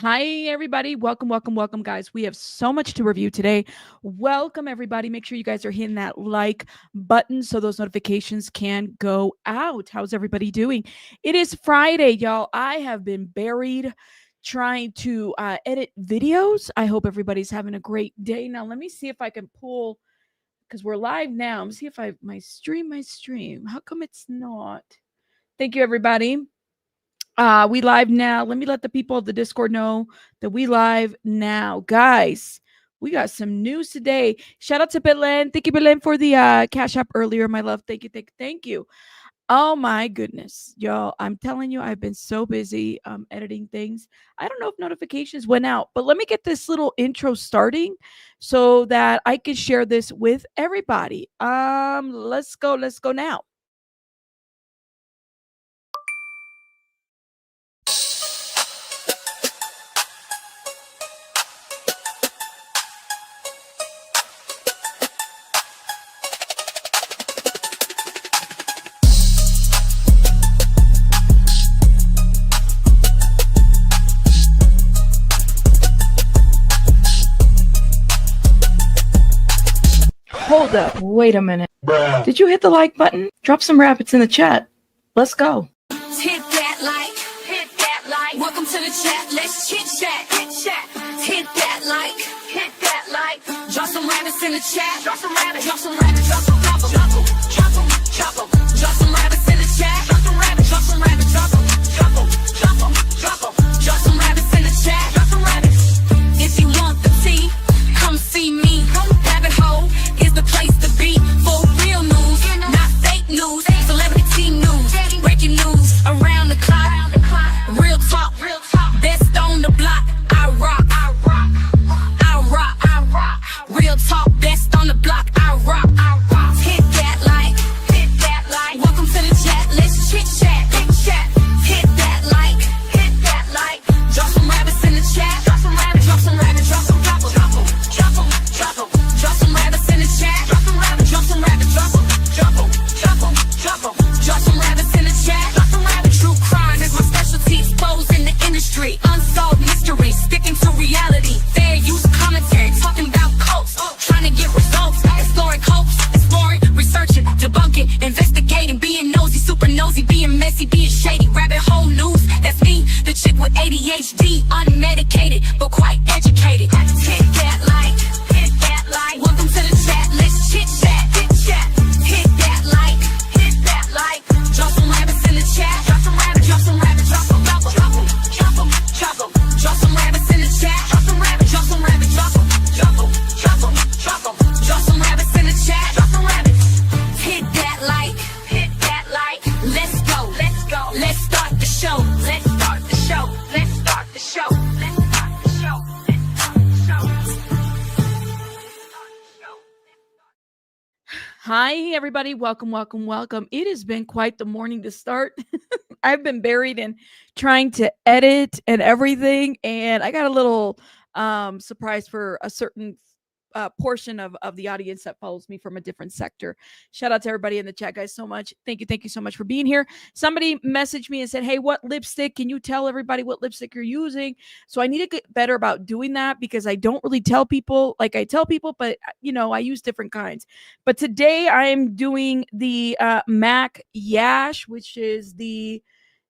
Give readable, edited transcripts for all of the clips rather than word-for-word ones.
Hi, everybody. Welcome, guys. We have so much to review today. Welcome, everybody. Make sure you guys are hitting that like button so those notifications can go out. How's everybody doing? It is Friday, y'all. I have been buried trying to edit videos. I hope everybody's having a great day. Now, let me see if I can pull, because we're live now. Let me see if my stream. How come it's not? Thank you, everybody. We live now. Let me let the people of the Discord know that we live now. Guys, we got some news today. Shout out to Belen. Thank you, Belen, for the cash app earlier, my love. Thank you. Oh my goodness, y'all. I'm telling you, I've been so busy editing things. I don't know if notifications went out, but let me get this little intro starting so that I can share this with everybody. Let's go now. Hold up. Wait a minute. Bruh. Did you hit the like button? Drop some rabbits in the chat. Let's go. Hit that like, hit that like. Welcome to the chat. Let's chit chat, hit chat. Hit that like, hit that like. Drop some rabbits in the chat. Drop some rabbits, drop some rabbits, drop some rabbits. Drop them, drop them, drop them. Drop some rabbits in the chat. Drop some rabbits, drop some rabbits, drop them, drop them, drop them, drop them. Drop some rabbits in the chat. Drop some rabbits. If you want the tea, come see me. Rabbit hole is the place to be for real news, not fake news. Celebrity news, breaking news around the clock. Real talk, best on the block. I rock, I rock, I rock, I rock. Real talk, best on the block. I rock, I rock. Hit that like, hit that like. Welcome to the chat. Let's chit chat, hit chat. Hit that like, hit that like. Drop some rabbits in the chat. Drop some rabbits, drop some rabbits, drop some drop 'em, drop 'em, drop 'em, drop 'em. Drop some rabbits in the chat. Drop some rabbits, drop some rabbits, drop 'em, drop 'em, drop 'em, drop 'em. Drop some rabbits in the chat. Drop some rabbits. True crime is my specialty. Exposed in the industry. Unsolved mysteries. Sticking to reality. Fair use commentary. Talking about cults. Trying to get results. Exploring hopes. Exploring, researching, debunking, investigating, being nosy, super nosy, being messy, being shady. Rabbit hole news. That's me, the chick with ADHD, unmedicated but quite educated. Hit that like, hit that like. Welcome to the chat. Let's chit chat, hit chat. Hit that like, hit that like. Drop some rabbits in the chat. Drop some rabbits, drop some rabbits, drop them, drop them, drop them, drop them, drop them. Drop some rabbits in the chat. Drop some rabbits, drop some rabbits, drop them, drop them, drop them, drop them. Drop some rabbits in the chat. Drop some rabbits. Hit that like, hit that like. Let's go, let's go. Let's start the show. Let's start the show. Let's start the show. Let's start the show. Let's start the show. Hi, everybody. Welcome. It has been quite the morning to start. I've been buried in trying to edit and everything, and I got a little surprise for a certain portion of the audience that follows me from a different sector. Shout out to everybody in the chat, guys, so much. Thank you so much for being here. Somebody messaged me and said, hey, what lipstick? Can you tell everybody what lipstick you're using? So I need to get better about doing that because I don't really tell people. Like I tell people, but I use different kinds. But today I am doing the MAC Yash, which is the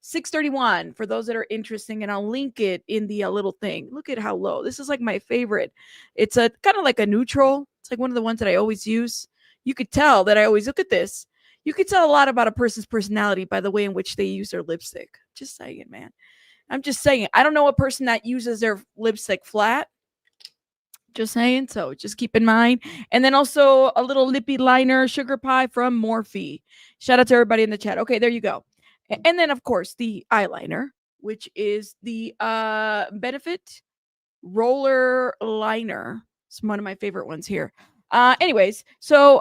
631 for those that are interesting, and I'll link it in the little thing. Look at how low. This is like my favorite. It's a kind of like a neutral. It's like one of the ones that I always use. You could tell that I always look at this. You could tell a lot about a person's personality by the way in which they use their lipstick. Just saying it, man. I'm just saying. I don't know a person that uses their lipstick flat. Just saying. So just keep in mind. And then also a little lippy liner, Sugar Pie from Morphe. Shout out to everybody in the chat. Okay, there you go. And then, of course, the eyeliner, which is the Benefit Roller Liner. It's one of my favorite ones here. Anyways, so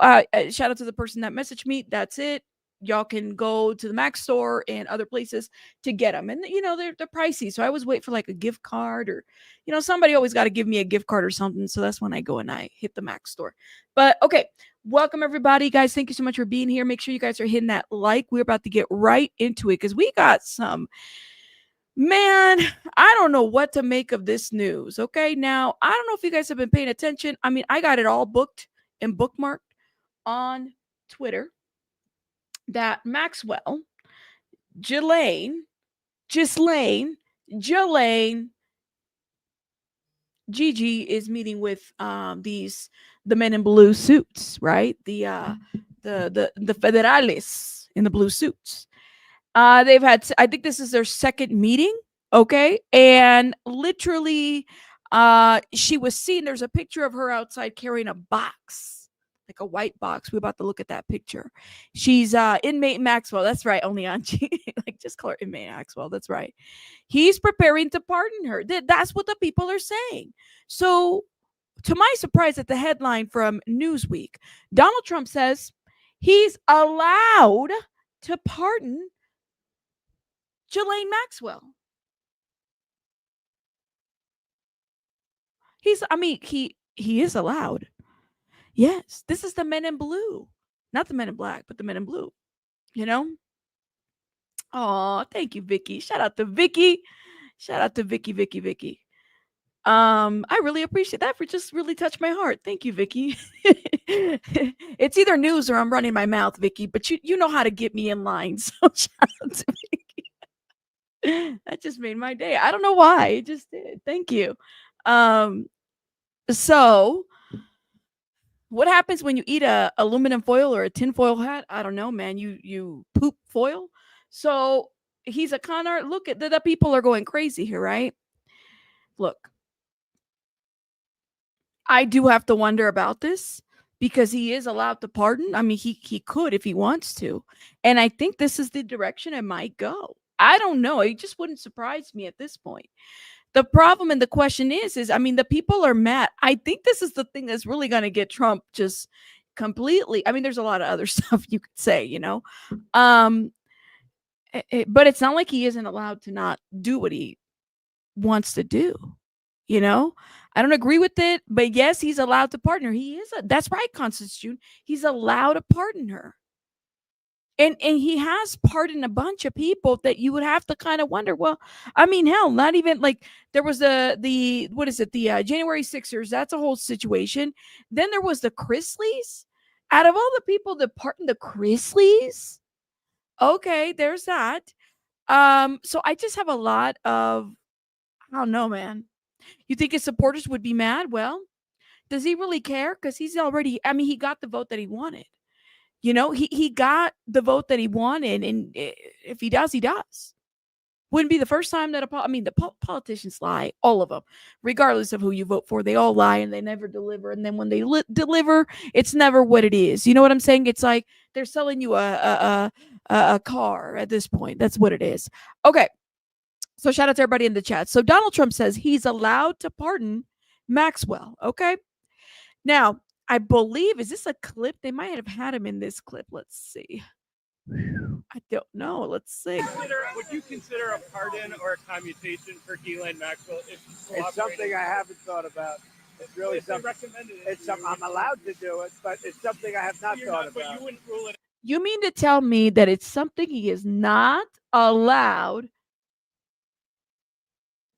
shout out to the person that messaged me. That's it. Y'all can go to the Mac store and other places to get them. And, they're pricey. So I always wait for like a gift card or, somebody always got to give me a gift card or something. So that's when I go and I hit the Mac store. But okay. Welcome, everybody. Guys, thank you so much for being here. Make sure you guys are hitting that like. We're about to get right into it because we got some Man, I don't know what to make of this news. Okay. Now, I don't know if you guys have been paying attention. I mean, I got it all booked and bookmarked on Twitter that Maxwell, Ghislaine, Ghislaine, Ghislaine, Gigi is meeting with the men in blue suits, right? The federales in the blue suits. They've had, I think this is their second meeting. Okay. And literally, she was seen, there's a picture of her outside carrying a box, like a white box. We're about to look at that picture. She's inmate Maxwell. That's right. Only on G. Like, just call her inmate Maxwell. That's right. He's preparing to pardon her. That's what the people are saying. So, to my surprise, at the headline from Newsweek, Donald Trump says he's allowed to pardon Ghislaine Maxwell. He is allowed. Yes, this is the men in blue. Not the men in black, but the men in blue. You know? Oh, thank you, Vicky. Shout out to Vicky. Shout out to Vicky. I really appreciate that. For just really touched my heart. Thank you, Vicky. It's either news or I'm running my mouth, Vicky, but you know how to get me in line. So shout out to Vicky. That just made my day. I don't know why. It just did. Thank you. So what happens when you eat a aluminum foil or a tin foil hat? I don't know, man. You poop foil. So he's a con art. Look at the people are going crazy here, right? Look, I do have to wonder about this because he is allowed to pardon. I mean, he could if he wants to. And I think this is the direction it might go. I don't know. It just wouldn't surprise me at this point. The problem and the question is I mean, the people are mad. I think this is the thing that's really going to get Trump just completely. I mean, there's a lot of other stuff you could say, you know. But it's not like he isn't allowed to not do what he wants to do. You know, I don't agree with it, but yes, he's allowed to pardon her. That's right, Constitution. He's allowed to pardon her. And he has pardoned a bunch of people that you would have to kind of wonder, well, I mean, hell, not even like there was the what is it, the January Sixers, that's a whole situation. Then there was the Chrisleys. Out of all the people that pardoned the Chrisleys, okay, there's that. So I just have a lot of, I don't know, man. You think his supporters would be mad? Well, does he really care? Because he's already, I mean, he got the vote that he wanted. You know, he got the vote that he wanted. And if he does, he does. Wouldn't be the first time that the politicians lie, all of them, regardless of who you vote for. They all lie and they never deliver. And then when they deliver, it's never what it is. You know what I'm saying? It's like they're selling you a car at this point. That's what it is. Okay. So shout out to everybody in the chat. So Donald Trump says he's allowed to pardon Maxwell. Okay. Now, I believe, is this a clip? They might have had him in this clip. Let's see. I don't know. Let's see. Would you consider a pardon or a commutation for Ghislaine Maxwell? It's something I haven't thought about. It's really something. I'm allowed to do it, but it's something I have not thought about. But you wouldn't rule it. You mean to tell me that it's something he is not allowed?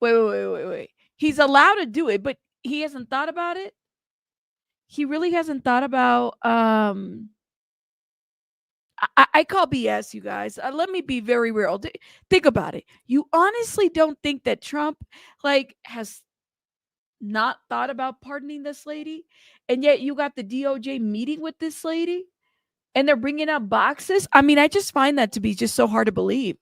Wait. He's allowed to do it, but he hasn't thought about it? He really hasn't thought about I call BS, you guys. Let me be very real. Think about it. You honestly don't think that Trump has not thought about pardoning this lady, and yet you got the DOJ meeting with this lady, and they're bringing up boxes? I mean, I just find that to be just so hard to believe.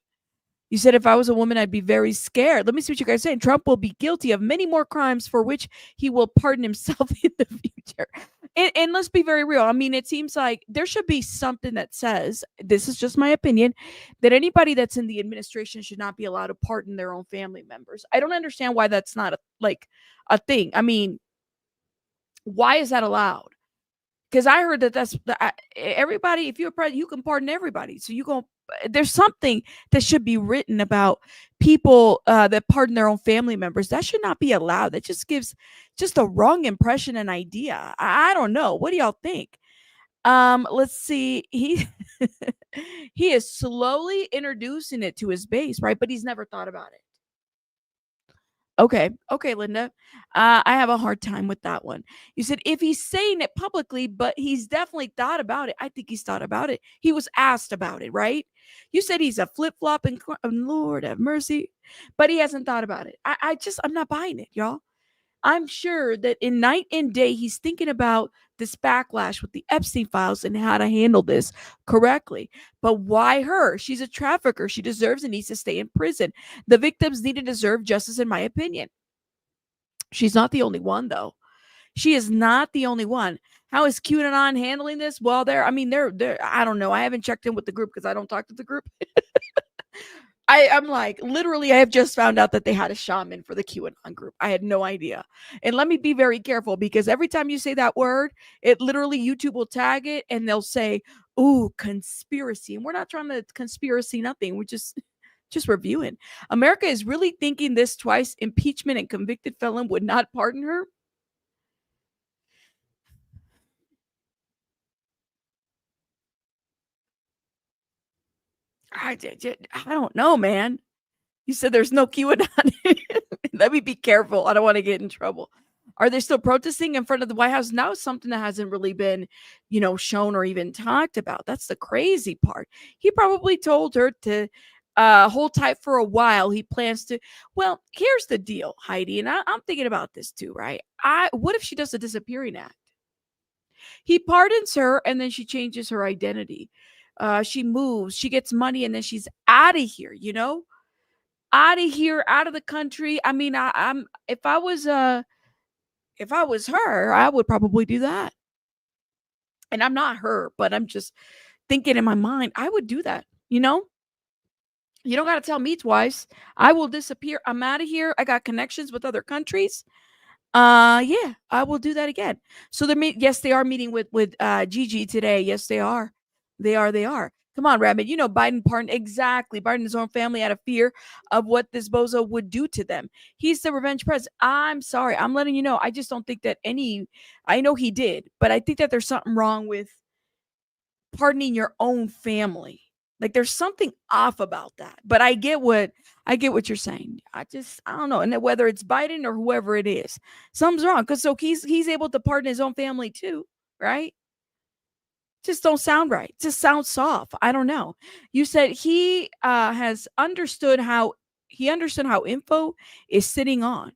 You said if I was a woman, I'd be very scared. Let me see what you guys are saying. Trump will be guilty of many more crimes for which he will pardon himself in the future. And let's be very real. I mean, it seems like there should be something that says, this is just my opinion, that anybody that's in the administration should not be allowed to pardon their own family members. I don't understand why that's not a thing. I mean, why is that allowed? Because I heard that that's everybody. If you're a president, you can pardon everybody. So there's something that should be written about people that pardon their own family members. That should not be allowed. That just gives just a wrong impression and idea. I don't know. What do y'all think? Let's see. He he is slowly introducing it to his base, right? But he's never thought about it. Okay. Okay, Linda. I have a hard time with that one. You said if he's saying it publicly, but he's definitely thought about it. I think he's thought about it. He was asked about it, right? You said he's a flip flop and Lord have mercy, but he hasn't thought about it. I'm not buying it, y'all. I'm sure that in night and day, he's thinking about this backlash with the Epstein files and how to handle this correctly. But why her? She's a trafficker. She deserves and needs to stay in prison. The victims need to deserve justice, in my opinion. She's not the only one, though. She is not the only one. How is QAnon handling this? Well, they're, I don't know. I haven't checked in with the group because I don't talk to the group. I'm like, literally, I have just found out that they had a shaman for the QAnon group. I had no idea. And let me be very careful because every time you say that word, it literally, YouTube will tag it and they'll say, ooh, conspiracy. And we're not trying to conspiracy nothing. We're just reviewing. America is really thinking this twice. Impeachment and convicted felon would not pardon her. I don't know, man. You said there's no QAnon. Let me be careful. I don't want to get in trouble. Are they still protesting in front of the White House? Now it's something that hasn't really been, shown or even talked about. That's the crazy part. He probably told her to hold tight for a while. He plans to. Well, here's the deal, Heidi, and I'm thinking about this too, right? What if she does a disappearing act? He pardons her, and then she changes her identity. She moves, she gets money, and then she's out of here. Out of here, out of the country. I mean, I'm if I was her, I would probably do that. And I'm not her, but I'm just thinking in my mind, I would do that. You don't got to tell me twice. I will disappear. I'm out of here. I got connections with other countries. Yeah, I will do that again. So yes, they are meeting with Gigi today. Yes, they are. They are. Come on, Rabbit. Biden pardoned exactly. Pardoned his own family out of fear of what this bozo would do to them. He's the revenge president. I'm sorry. I'm letting you know. I just don't think that I know he did, but I think that there's something wrong with pardoning your own family. Like there's something off about that. But I get what you're saying. I don't know. And whether it's Biden or whoever it is, something's wrong. Because he's able to pardon his own family too, right? Just don't sound right. Just sounds soft. I don't know. You said he has understood how info is sitting on.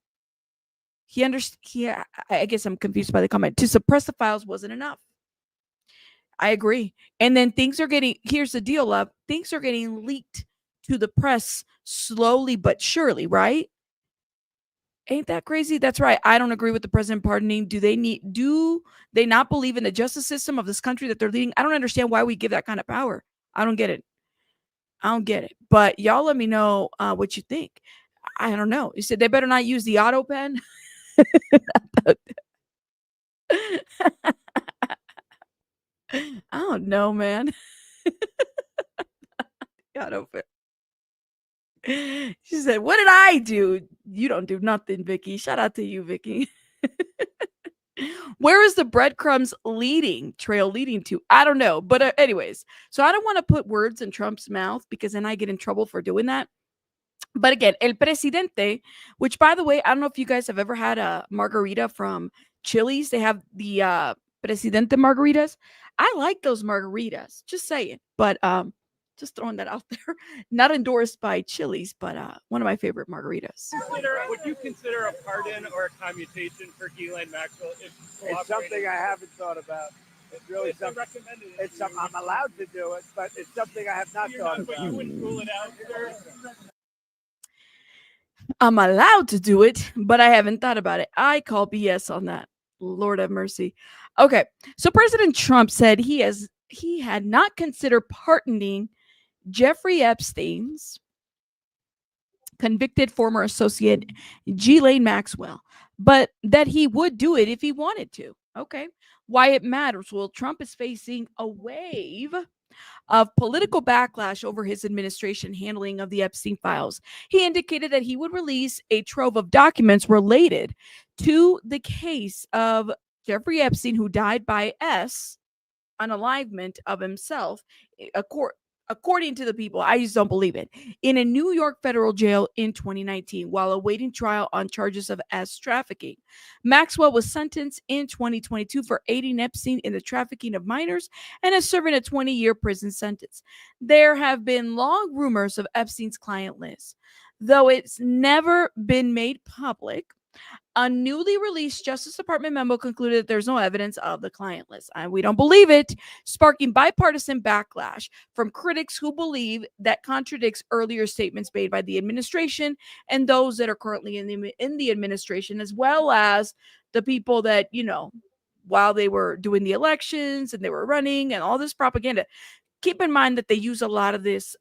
I guess I'm confused by the comment. To suppress the files wasn't enough. I agree. And then here's the deal, love. Things are getting leaked to the press slowly but surely, right? Ain't that crazy? That's right. I don't agree with the president pardoning. Do they not believe in the justice system of this country that they're leading? I don't understand why we give that kind of power. I don't get it. But y'all let me know what you think. I don't know. You said they better not use the auto pen. I don't know, man. Auto pen. She said, "What did I do?" You don't do nothing, Vicky. Shout out to you, Vicky. Where is the breadcrumbs trail leading to? I don't know. But anyways, so I don't want to put words in Trump's mouth because then I get in trouble for doing that. But again, El Presidente, which by the way, I don't know if you guys have ever had a margarita from Chili's. They have the Presidente margaritas. I like those margaritas. Just saying. But just throwing that out there. Not endorsed by Chili's, but one of my favorite margaritas. Would you consider a pardon or a commutation for Ghislaine Maxwell? It's something I haven't thought about. It's really something. I'm allowed to do it, but it's something I have not thought about. You wouldn't rule it out, sir? I'm allowed to do it, but I haven't thought about it. I call BS on that. Lord have mercy. Okay, so President Trump said he had not considered pardoning Jeffrey Epstein's convicted former associate Ghislaine Maxwell, but that he would do it if he wanted to. Okay, why it matters? Well, Trump is facing a wave of political backlash over his administration handling of the Epstein files. He indicated that he would release a trove of documents related to the case of Jeffrey Epstein, who died by unalivement of himself, according to the people, I just don't believe it, in a New York federal jail in 2019 while awaiting trial on charges of ass trafficking. Maxwell was sentenced in 2022 for aiding Epstein in the trafficking of minors and is serving a 20-year prison sentence. There have been long rumors of Epstein's client list, though it's never been made public. A newly released Justice Department memo concluded that there's no evidence of the client list. And we don't believe it, sparking bipartisan backlash from critics who believe that contradicts earlier statements made by the administration and those that are currently in the administration, as well as the people that, while they were doing the elections and they were running and all this propaganda. Keep in mind that they use a lot of this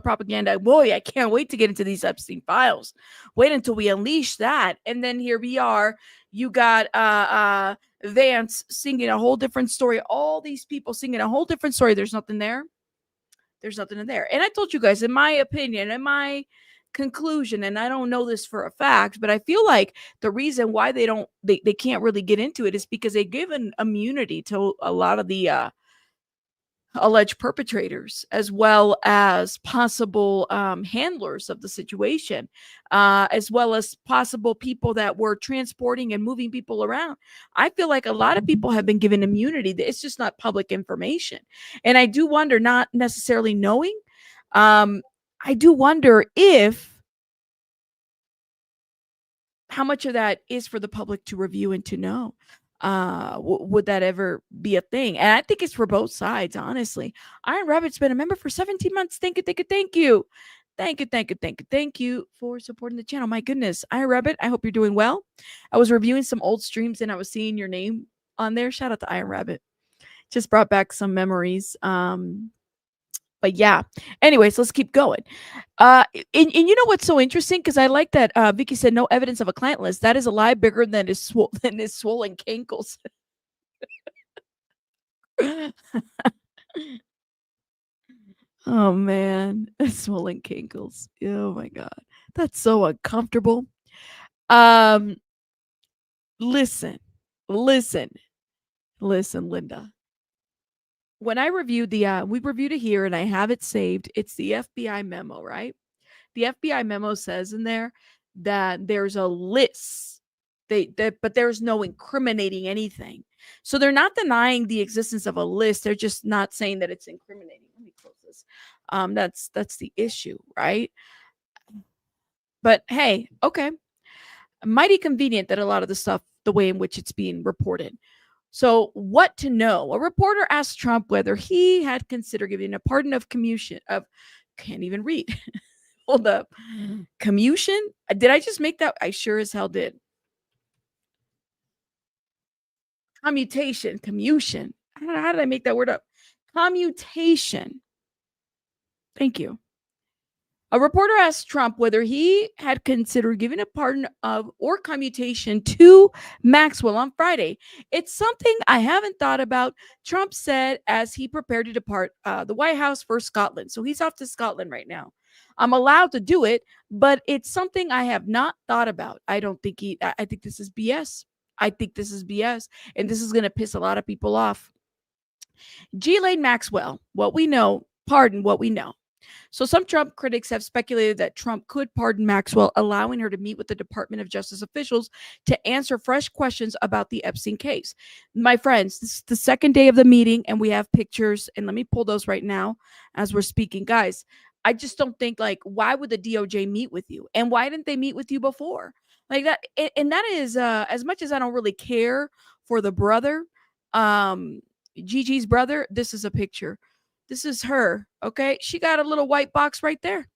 propaganda. Boy, I can't wait to get into these Epstein files. Wait until we unleash that. And then here we are. You got Vance singing a whole different story. All these people singing a whole different story. There's nothing there. There's nothing in there. And I told you guys, in my opinion, in my conclusion, and I don't know this for a fact, but I feel like the reason why they can't really get into it is because they give an immunity to a lot of the alleged perpetrators, as well as possible handlers of the situation, as well as possible people that were transporting and moving people around. I feel like a lot of people have been given immunity. It's just not public information. And I do wonder, not necessarily knowing, I do wonder if how much of that is for the public to review and to know. Would that ever be a thing? And I think it's for both sides, honestly. Iron Rabbit's been a member for 17 months. Thank you. Thank you for supporting the channel. My goodness. Iron Rabbit, I hope you're doing well. I was reviewing some old streams and I was seeing your name on there. Shout out to Iron Rabbit. Just brought back some memories. But yeah, anyways, let's keep going. And you know what's so interesting? Because I like that Vicky said no evidence of a client list. That is a lie bigger than his swollen cankles. Oh man, swollen cankles. Oh my god, that's so uncomfortable. Listen, Linda. When I reviewed we reviewed it here and I have it saved. It's the FBI memo, right? The FBI memo says in there that there's a list. But there's no incriminating anything. So they're not denying the existence of a list. They're just not saying that it's incriminating. Let me close this. That's the issue, right? But hey, okay. Mighty convenient that a lot of the stuff, the way in which it's being reported. So what to know? A reporter asked Trump whether he had considered giving a pardon of commutation of, can't even read. Hold up. Commutation? Did I just make that? I sure as hell did. Commutation. How did I make that word up? Commutation. Thank you. A reporter asked Trump whether he had considered giving a pardon of or commutation to Maxwell on Friday. It's something I haven't thought about, Trump said as he prepared to depart the White House for Scotland. So he's off to Scotland right now. I'm allowed to do it, but it's something I have not thought about. I think this is BS. And this is going to piss a lot of people off. Ghislaine Maxwell, what we know, pardon what we know. So some Trump critics have speculated that Trump could pardon Maxwell, allowing her to meet with the Department of Justice officials to answer fresh questions about the Epstein case. My friends, this is the second day of the meeting, and we have pictures, and let me pull those right now as we're speaking. Guys, I just don't think, why would the DOJ meet with you? And why didn't they meet with you before? Like that, and that is, as much as I don't really care for the brother, Gigi's brother, this is a picture. This is her, okay? She got a little white box right there.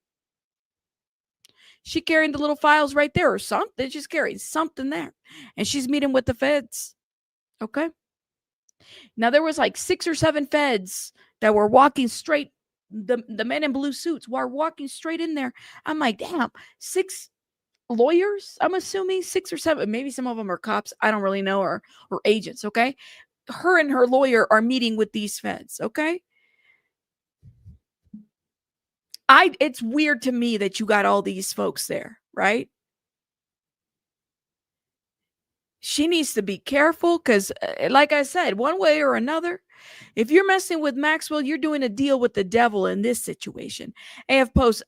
She carrying the little files right there or something. She's carrying something there. And she's meeting with the feds, okay? Now, there was 6 or 7 feds that were walking straight. The men in blue suits were walking straight in there. I'm like, damn, 6 lawyers? I'm assuming 6 or 7. Maybe some of them are cops. I don't really know, or agents, okay? Her and her lawyer are meeting with these feds, okay? It's weird to me that you got all these folks there, right? She needs to be careful because, like I said, one way or another, If you're messing with Maxwell, you're doing a deal with the devil in this situation. AF Post,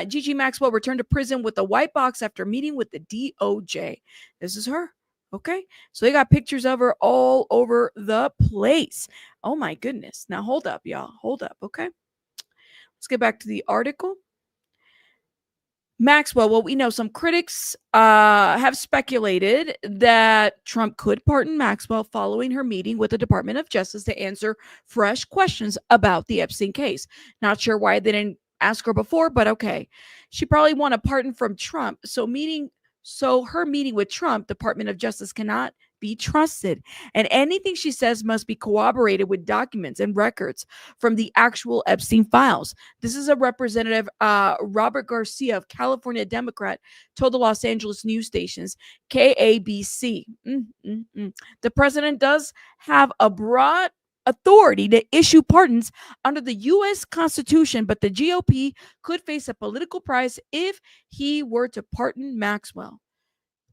Gigi Maxwell returned to prison with a white box after meeting with the DOJ. This is her. Okay. So they got pictures of her all over the place. Oh my goodness. Now hold up, y'all. Hold up. Okay. Let's get back to the article. Maxwell, well, we know some critics have speculated that Trump could pardon Maxwell following her meeting with the Department of Justice to answer fresh questions about the Epstein case. Not sure why they didn't ask her before, but okay. She probably won a pardon from Trump. So her meeting with Trump, Department of Justice cannot be trusted. And anything she says must be corroborated with documents and records from the actual Epstein files. This is a representative, Robert Garcia of California Democrat, told the Los Angeles news stations, KABC. The president does have a broad authority to issue pardons under the U.S. Constitution, but the GOP could face a political price if he were to pardon Maxwell.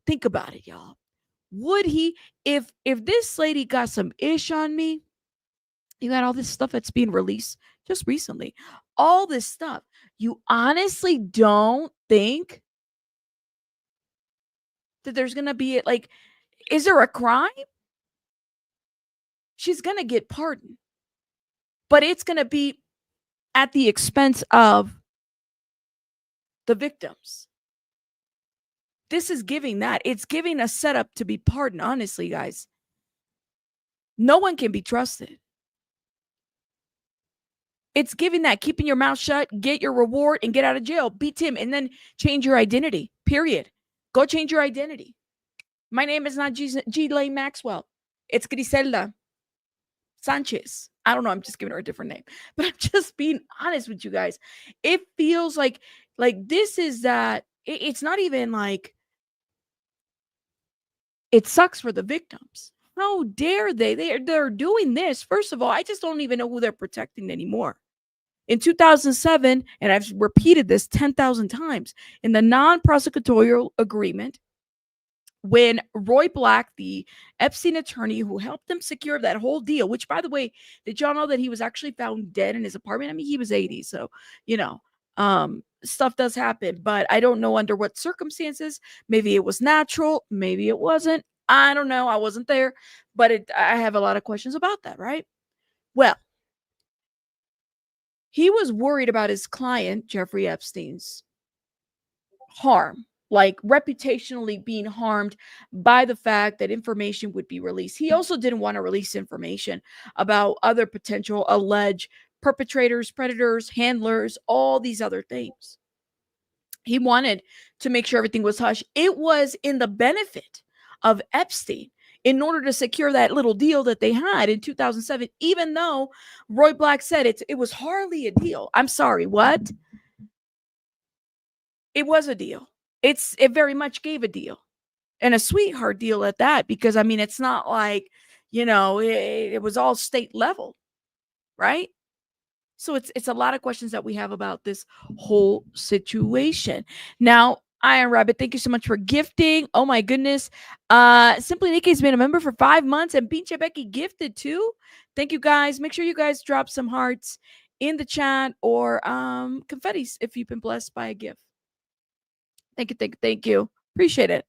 Think about it, y'all. Would he, if this lady got some ish on me, you got all this stuff that's being released just recently, all this stuff, you honestly don't think that there's going to be, like, is there a crime? She's going to get pardoned, but it's going to be at the expense of the victims. This is giving that. It's giving a setup to be pardoned, honestly, guys. No one can be trusted. It's giving that, keeping your mouth shut, get your reward, and get out of jail. Beat him, and then change your identity, period. Go change your identity. My name is not Ghislaine Maxwell. It's Griselda Sanchez. I don't know. I'm just giving her a different name. But I'm just being honest with you guys. It feels like this is that. It's not even like it sucks for the victims. How dare they? They're doing this. First of all, I just don't even know who they're protecting anymore. In 2007, and I've repeated this 10,000 times, in the non-prosecutorial agreement, when Roy Black, the Epstein attorney who helped them secure that whole deal, which, by the way, did y'all know that he was actually found dead in his apartment? I mean, he was 80, so, stuff does happen, but I don't know under what circumstances. Maybe it was natural, maybe it wasn't. I don't know. I wasn't there, but I have a lot of questions about that, right? Well, he was worried about his client, Jeffrey Epstein's harm, like reputationally being harmed by the fact that information would be released. He also didn't want to release information about other potential alleged perpetrators, predators, handlers, all these other things. He wanted to make sure everything was hush. It was in the benefit of Epstein in order to secure that little deal that they had in 2007, even though Roy Black said it was hardly a deal. I'm sorry, what? It was a deal. It very much gave a deal, and a sweetheart deal at that, because, I mean, it's not like, it was all state level, right? So it's a lot of questions that we have about this whole situation. Now, Iron Rabbit, thank you so much for gifting. Oh my goodness. Simply Nikki's been a member for 5 months, and Pinche Becky gifted too. Thank you guys. Make sure you guys drop some hearts in the chat or confettis if you've been blessed by a gift. Thank you. Appreciate it.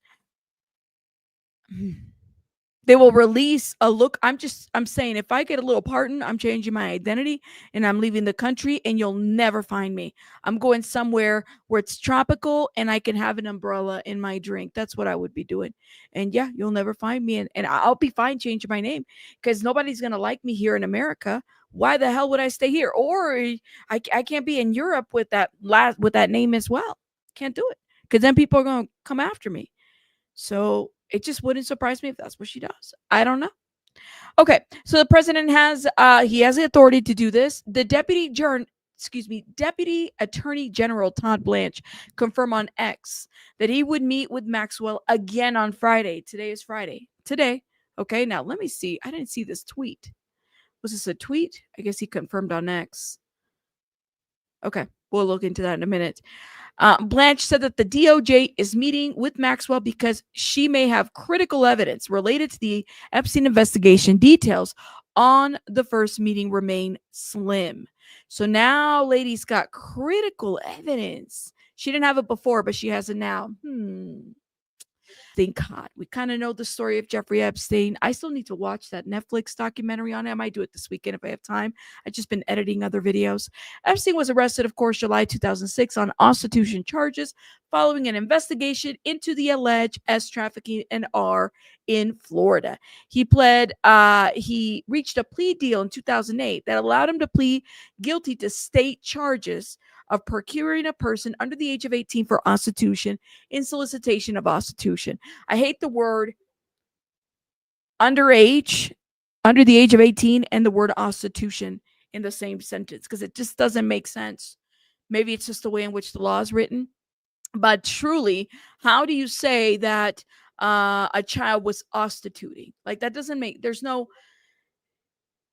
They will release a look. I'm saying, if I get a little pardon, I'm changing my identity and I'm leaving the country, and you'll never find me. I'm going somewhere where it's tropical and I can have an umbrella in my drink. That's what I would be doing. And yeah, you'll never find me. And I'll be fine changing my name, because nobody's going to like me here in America. Why the hell would I stay here? Or I can't be in Europe with that name as well. Can't do it, because then people are going to come after me. So it just wouldn't surprise me if that's what she does. I don't know. Okay, so the president has the authority to do this. The Deputy Attorney General Todd Blanche confirmed on X that he would meet with Maxwell again on Friday. Today is Friday. Today. Okay, now let me see. I didn't see this tweet. Was this a tweet? I guess he confirmed on X. Okay, we'll look into that in a minute. Blanche said that the DOJ is meeting with Maxwell because she may have critical evidence related to the Epstein investigation. Details on the first meeting remain slim. So now lady's got critical evidence. She didn't have it before, but she has it now. Think hot. We kind of know the story of Jeffrey Epstein. I still need to watch that Netflix documentary on it. I might do it this weekend if I have time. I've just been editing other videos. Epstein was arrested, of course, July 2006 on prostitution charges following an investigation into the alleged S trafficking and R in Florida. He reached a plea deal in 2008 that allowed him to plead guilty to state charges of procuring a person under the age of 18 for prostitution in solicitation of prostitution. I hate the word underage, under the age of 18, and the word prostitution in the same sentence because it just doesn't make sense. Maybe it's just the way in which the law is written. But truly, how do you say that a child was prostituting? Like, that doesn't make,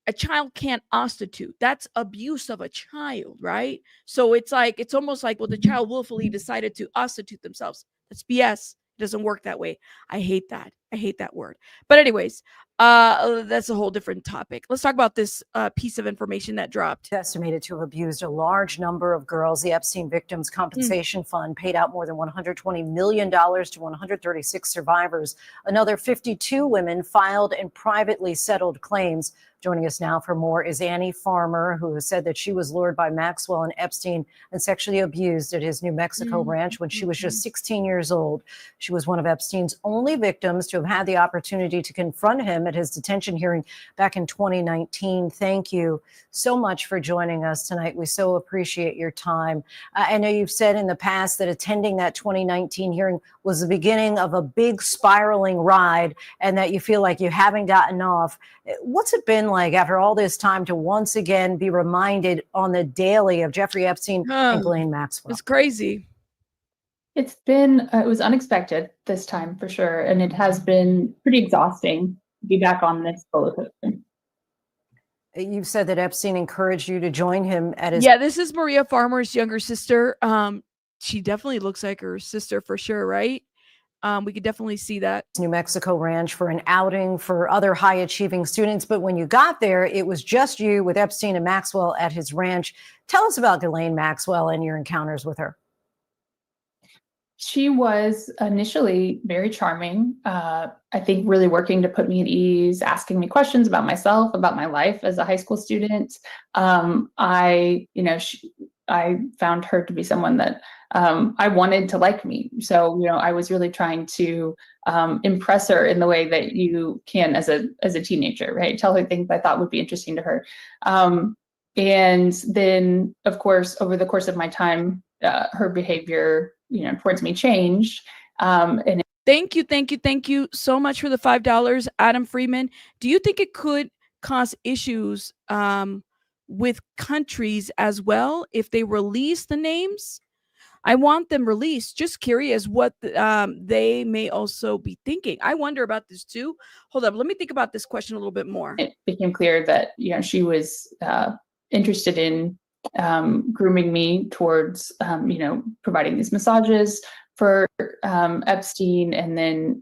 a child can't prostitute. That's abuse of a child, right? So it's almost like, well, the child willfully decided to prostitute themselves. That's BS. It doesn't work that way. I hate that. I hate that word. But anyways, that's a whole different topic. Let's talk about this piece of information that dropped. Estimated to have abused a large number of girls. The Epstein Victims Compensation Fund paid out more than $120 million to 136 survivors. Another 52 women filed and privately settled claims. Joining us now for more is Annie Farmer, who has said that she was lured by Maxwell and Epstein and sexually abused at his New Mexico ranch when she was just 16 years old. She was one of Epstein's only victims to have had the opportunity to confront him at his detention hearing back in 2019. Thank you so much for joining us tonight. We so appreciate your time. I know you've said in the past that attending that 2019 hearing was the beginning of a big spiraling ride and that you feel like you haven't gotten off. What's it been like after all this time to once again be reminded on the daily of Jeffrey Epstein and Ghislaine Maxwell? It's crazy. It was unexpected this time for sure. And it has been pretty exhausting to be back on this roller coaster. You've said that Epstein encouraged you to join him at his... Yeah, this is Maria Farmer's younger sister. She definitely looks like her sister for sure, right? We could definitely see that. New Mexico ranch for an outing for other high achieving students. But when you got there, it was just you with Epstein and Maxwell at his ranch. Tell us about Ghislaine Maxwell and your encounters with her. She was initially very charming. I think really working to put me at ease, asking me questions about myself, about my life as a high school student. I found her to be someone that I wanted to like me. So, I was really trying to impress her in the way that you can as a teenager, right? Tell her things I thought would be interesting to her. And then, of course, over the course of my time, her behavior, towards me changed. And Thank you so much for the $5, Adam Freeman. Do you think it could cause issues with countries as well if they release the names? I want them released. Just curious what they may also be thinking. I wonder about this too. Hold up, let me think about this question a little bit more. it became clear that she was interested in grooming me towards providing these massages for Epstein, and then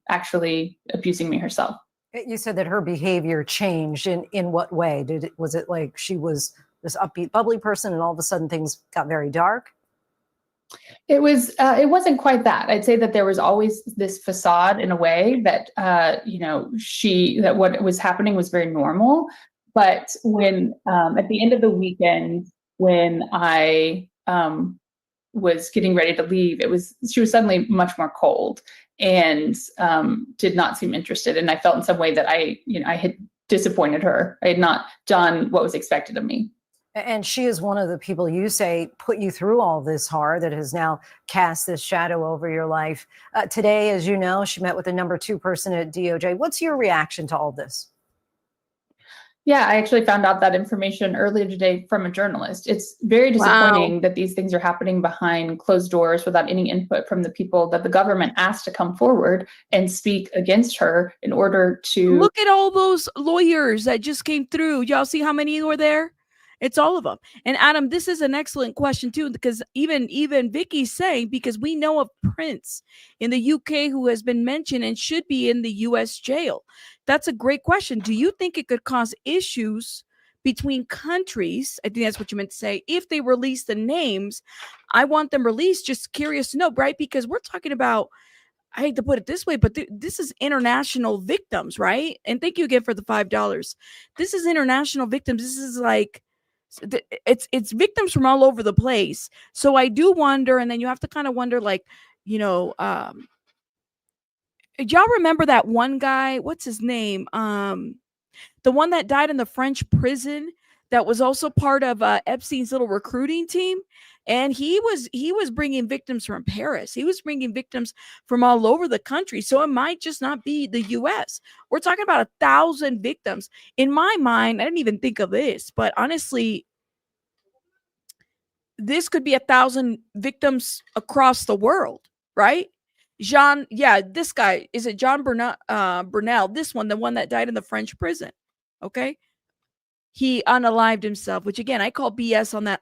actually abusing me herself. You said that her behavior changed. In what way? Was it like she was this upbeat, bubbly person and all of a sudden things got very dark? It wasn't quite that. I'd say that there was always this facade in a way that, that what was happening was very normal. But when, at the end of the weekend, when I was getting ready to leave, she was suddenly much more cold and did not seem interested. And I felt in some way that I had disappointed her. I had not done what was expected of me. And she is one of the people you say put you through all this horror that has now cast this shadow over your life. Today, as you know, she met with the number 2 person at DOJ. What's your reaction to all this? Yeah, I actually found out that information earlier today from a journalist. It's very disappointing that these things are happening behind closed doors without any input from the people that the government asked to come forward and speak against her in order to... Look at all those lawyers that just came through. Y'all see how many were there? It's all of them. And Adam, this is an excellent question too, because even Vicky's saying, because we know of Prince in the UK who has been mentioned and should be in the US jail. That's a great question. Do you think it could cause issues between countries? I think that's what you meant to say. If they release the names, I want them released. Just curious to know, right? Because we're talking about, I hate to put it this way, but this is international victims, right? And thank you again for the $5. This is international victims. This is like, it's victims from all over the place. So I do wonder, and then you have to kind of wonder, like, you know, y'all remember that one guy? What's his name? The one that died in the French prison that was also part of Epstein's little recruiting team. And he was bringing victims from Paris. He was bringing victims from all over the country. So it might just not be the U.S. We're talking about 1,000 victims. In my mind, I didn't even think of this, but honestly, this could be 1,000 victims across the world, right? This guy, is it John Burnell? This one, the one that died in the French prison. Okay. He unalived himself, which again, I call BS on that,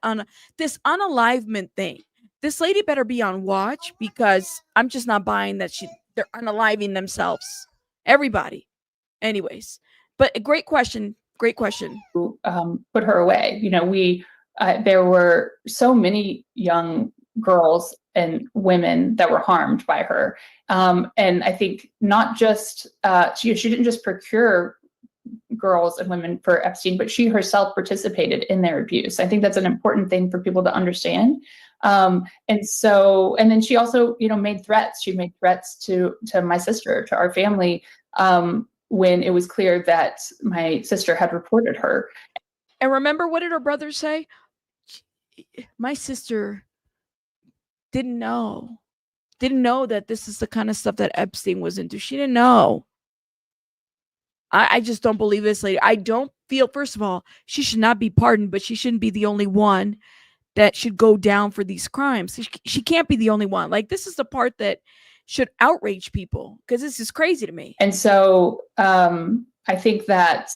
this unalivement thing. This lady better be on watch, because I'm just not buying that they're unaliving themselves. Everybody. Anyways, but a great question. Great question. Put her away. You know, there were so many young girls and women that were harmed by her. And I think not just, she didn't just procure girls and women for Epstein, but she herself participated in their abuse. I think that's an important thing for people to understand. And then she also, made threats. She made threats to my sister, to our family, when it was clear that my sister had reported her. And remember, what did her brother say? My sister didn't know that this is the kind of stuff that Epstein was into. She didn't know. I just don't believe this lady. I don't feel, first of all, she should not be pardoned, but she shouldn't be the only one that should go down for these crimes. She can't be the only one. Like, this is the part that should outrage people, because this is crazy to me. And so I think that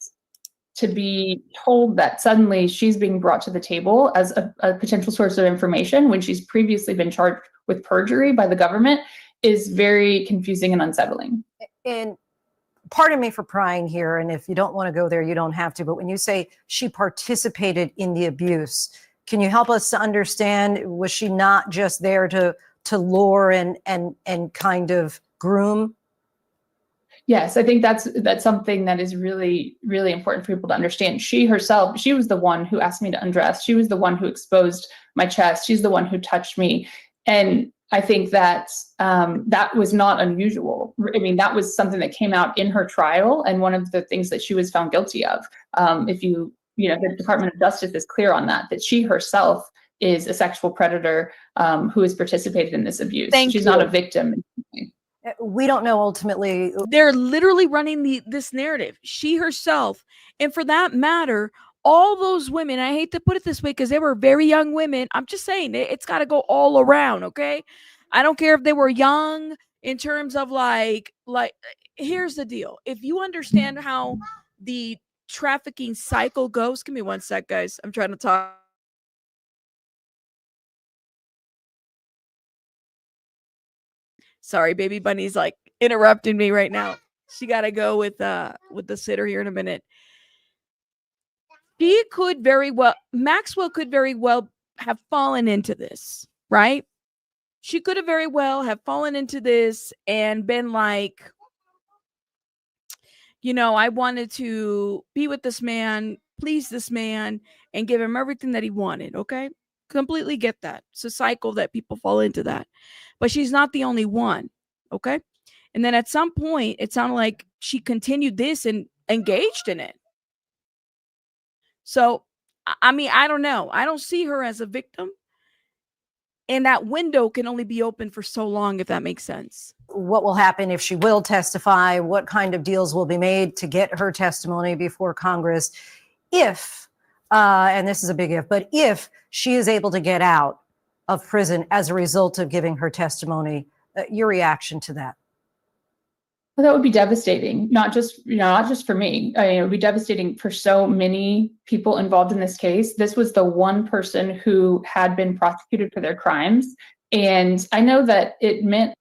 to be told that suddenly she's being brought to the table as a potential source of information when she's previously been charged with perjury by the government is very confusing and unsettling. And pardon me for prying here, and if you don't want to go there, you don't have to, but when you say she participated in the abuse, can you help us to understand, was she not just there to lure and kind of groom? Yes, I think that's something that is really, really important for people to understand. She herself, she was the one who asked me to undress. She was the one who exposed my chest. She's the one who touched me. And I think that that was not unusual. I mean, that was something that came out in her trial, and one of the things that she was found guilty of. The Department of Justice is clear on that she herself is a sexual predator who has participated in this abuse. She's not a victim. We don't know ultimately. They're literally running this narrative. She herself, and for that matter, all those women, I hate to put it this way because they were very young women. I'm just saying it's got to go all around, okay? I don't care if they were young in terms of like here's the deal. If you understand how the trafficking cycle goes, give me one sec, guys. I'm trying to talk. Sorry, baby bunny's like interrupting me right now. She got to go with the sitter here in a minute. Maxwell could very well have fallen into this, right? She could have very well have fallen into this and been like, I wanted to be with this man, please this man, and give him everything that he wanted, okay? Completely get that. It's a cycle that people fall into that. But she's not the only one, okay? And then at some point, it sounded like she continued this and engaged in it. So, I mean, I don't know. I don't see her as a victim. And that window can only be open for so long, if that makes sense. What will happen if she will testify? What kind of deals will be made to get her testimony before Congress? If, and this is a big if, but if she is able to get out of prison as a result of giving her testimony, your reaction to that? Well, that would be devastating, not just for me. It would be devastating for so many people involved in this case. This was the one person who had been prosecuted for their crimes. And I know that it meant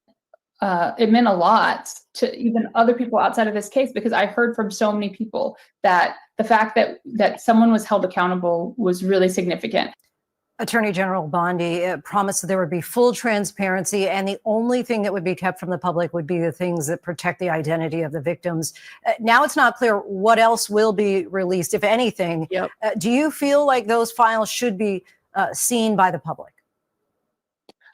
a lot to even other people outside of this case, because I heard from so many people that the fact that someone was held accountable was really significant. Attorney General Bondi promised that there would be full transparency, and the only thing that would be kept from the public would be the things that protect the identity of the victims. Now it's not clear what else will be released, if anything. Yep. Do you feel like those files should be seen by the public?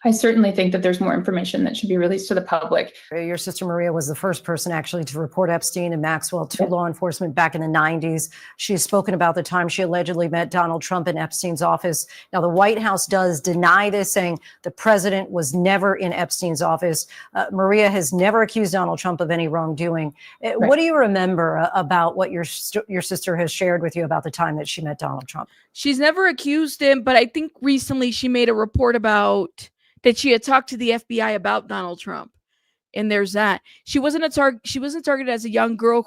I certainly think that there's more information that should be released to the public. Your sister Maria was the first person actually to report Epstein and Maxwell to law enforcement back in the 90s. She's spoken about the time she allegedly met Donald Trump in Epstein's office. Now, the White House does deny this, saying the president was never in Epstein's office. Maria has never accused Donald Trump of any wrongdoing. Right. What do you remember about what your sister has shared with you about the time that she met Donald Trump? She's never accused him, but I think recently she made a report about that she had talked to the FBI about Donald Trump. And there's that. She wasn't targeted as a young girl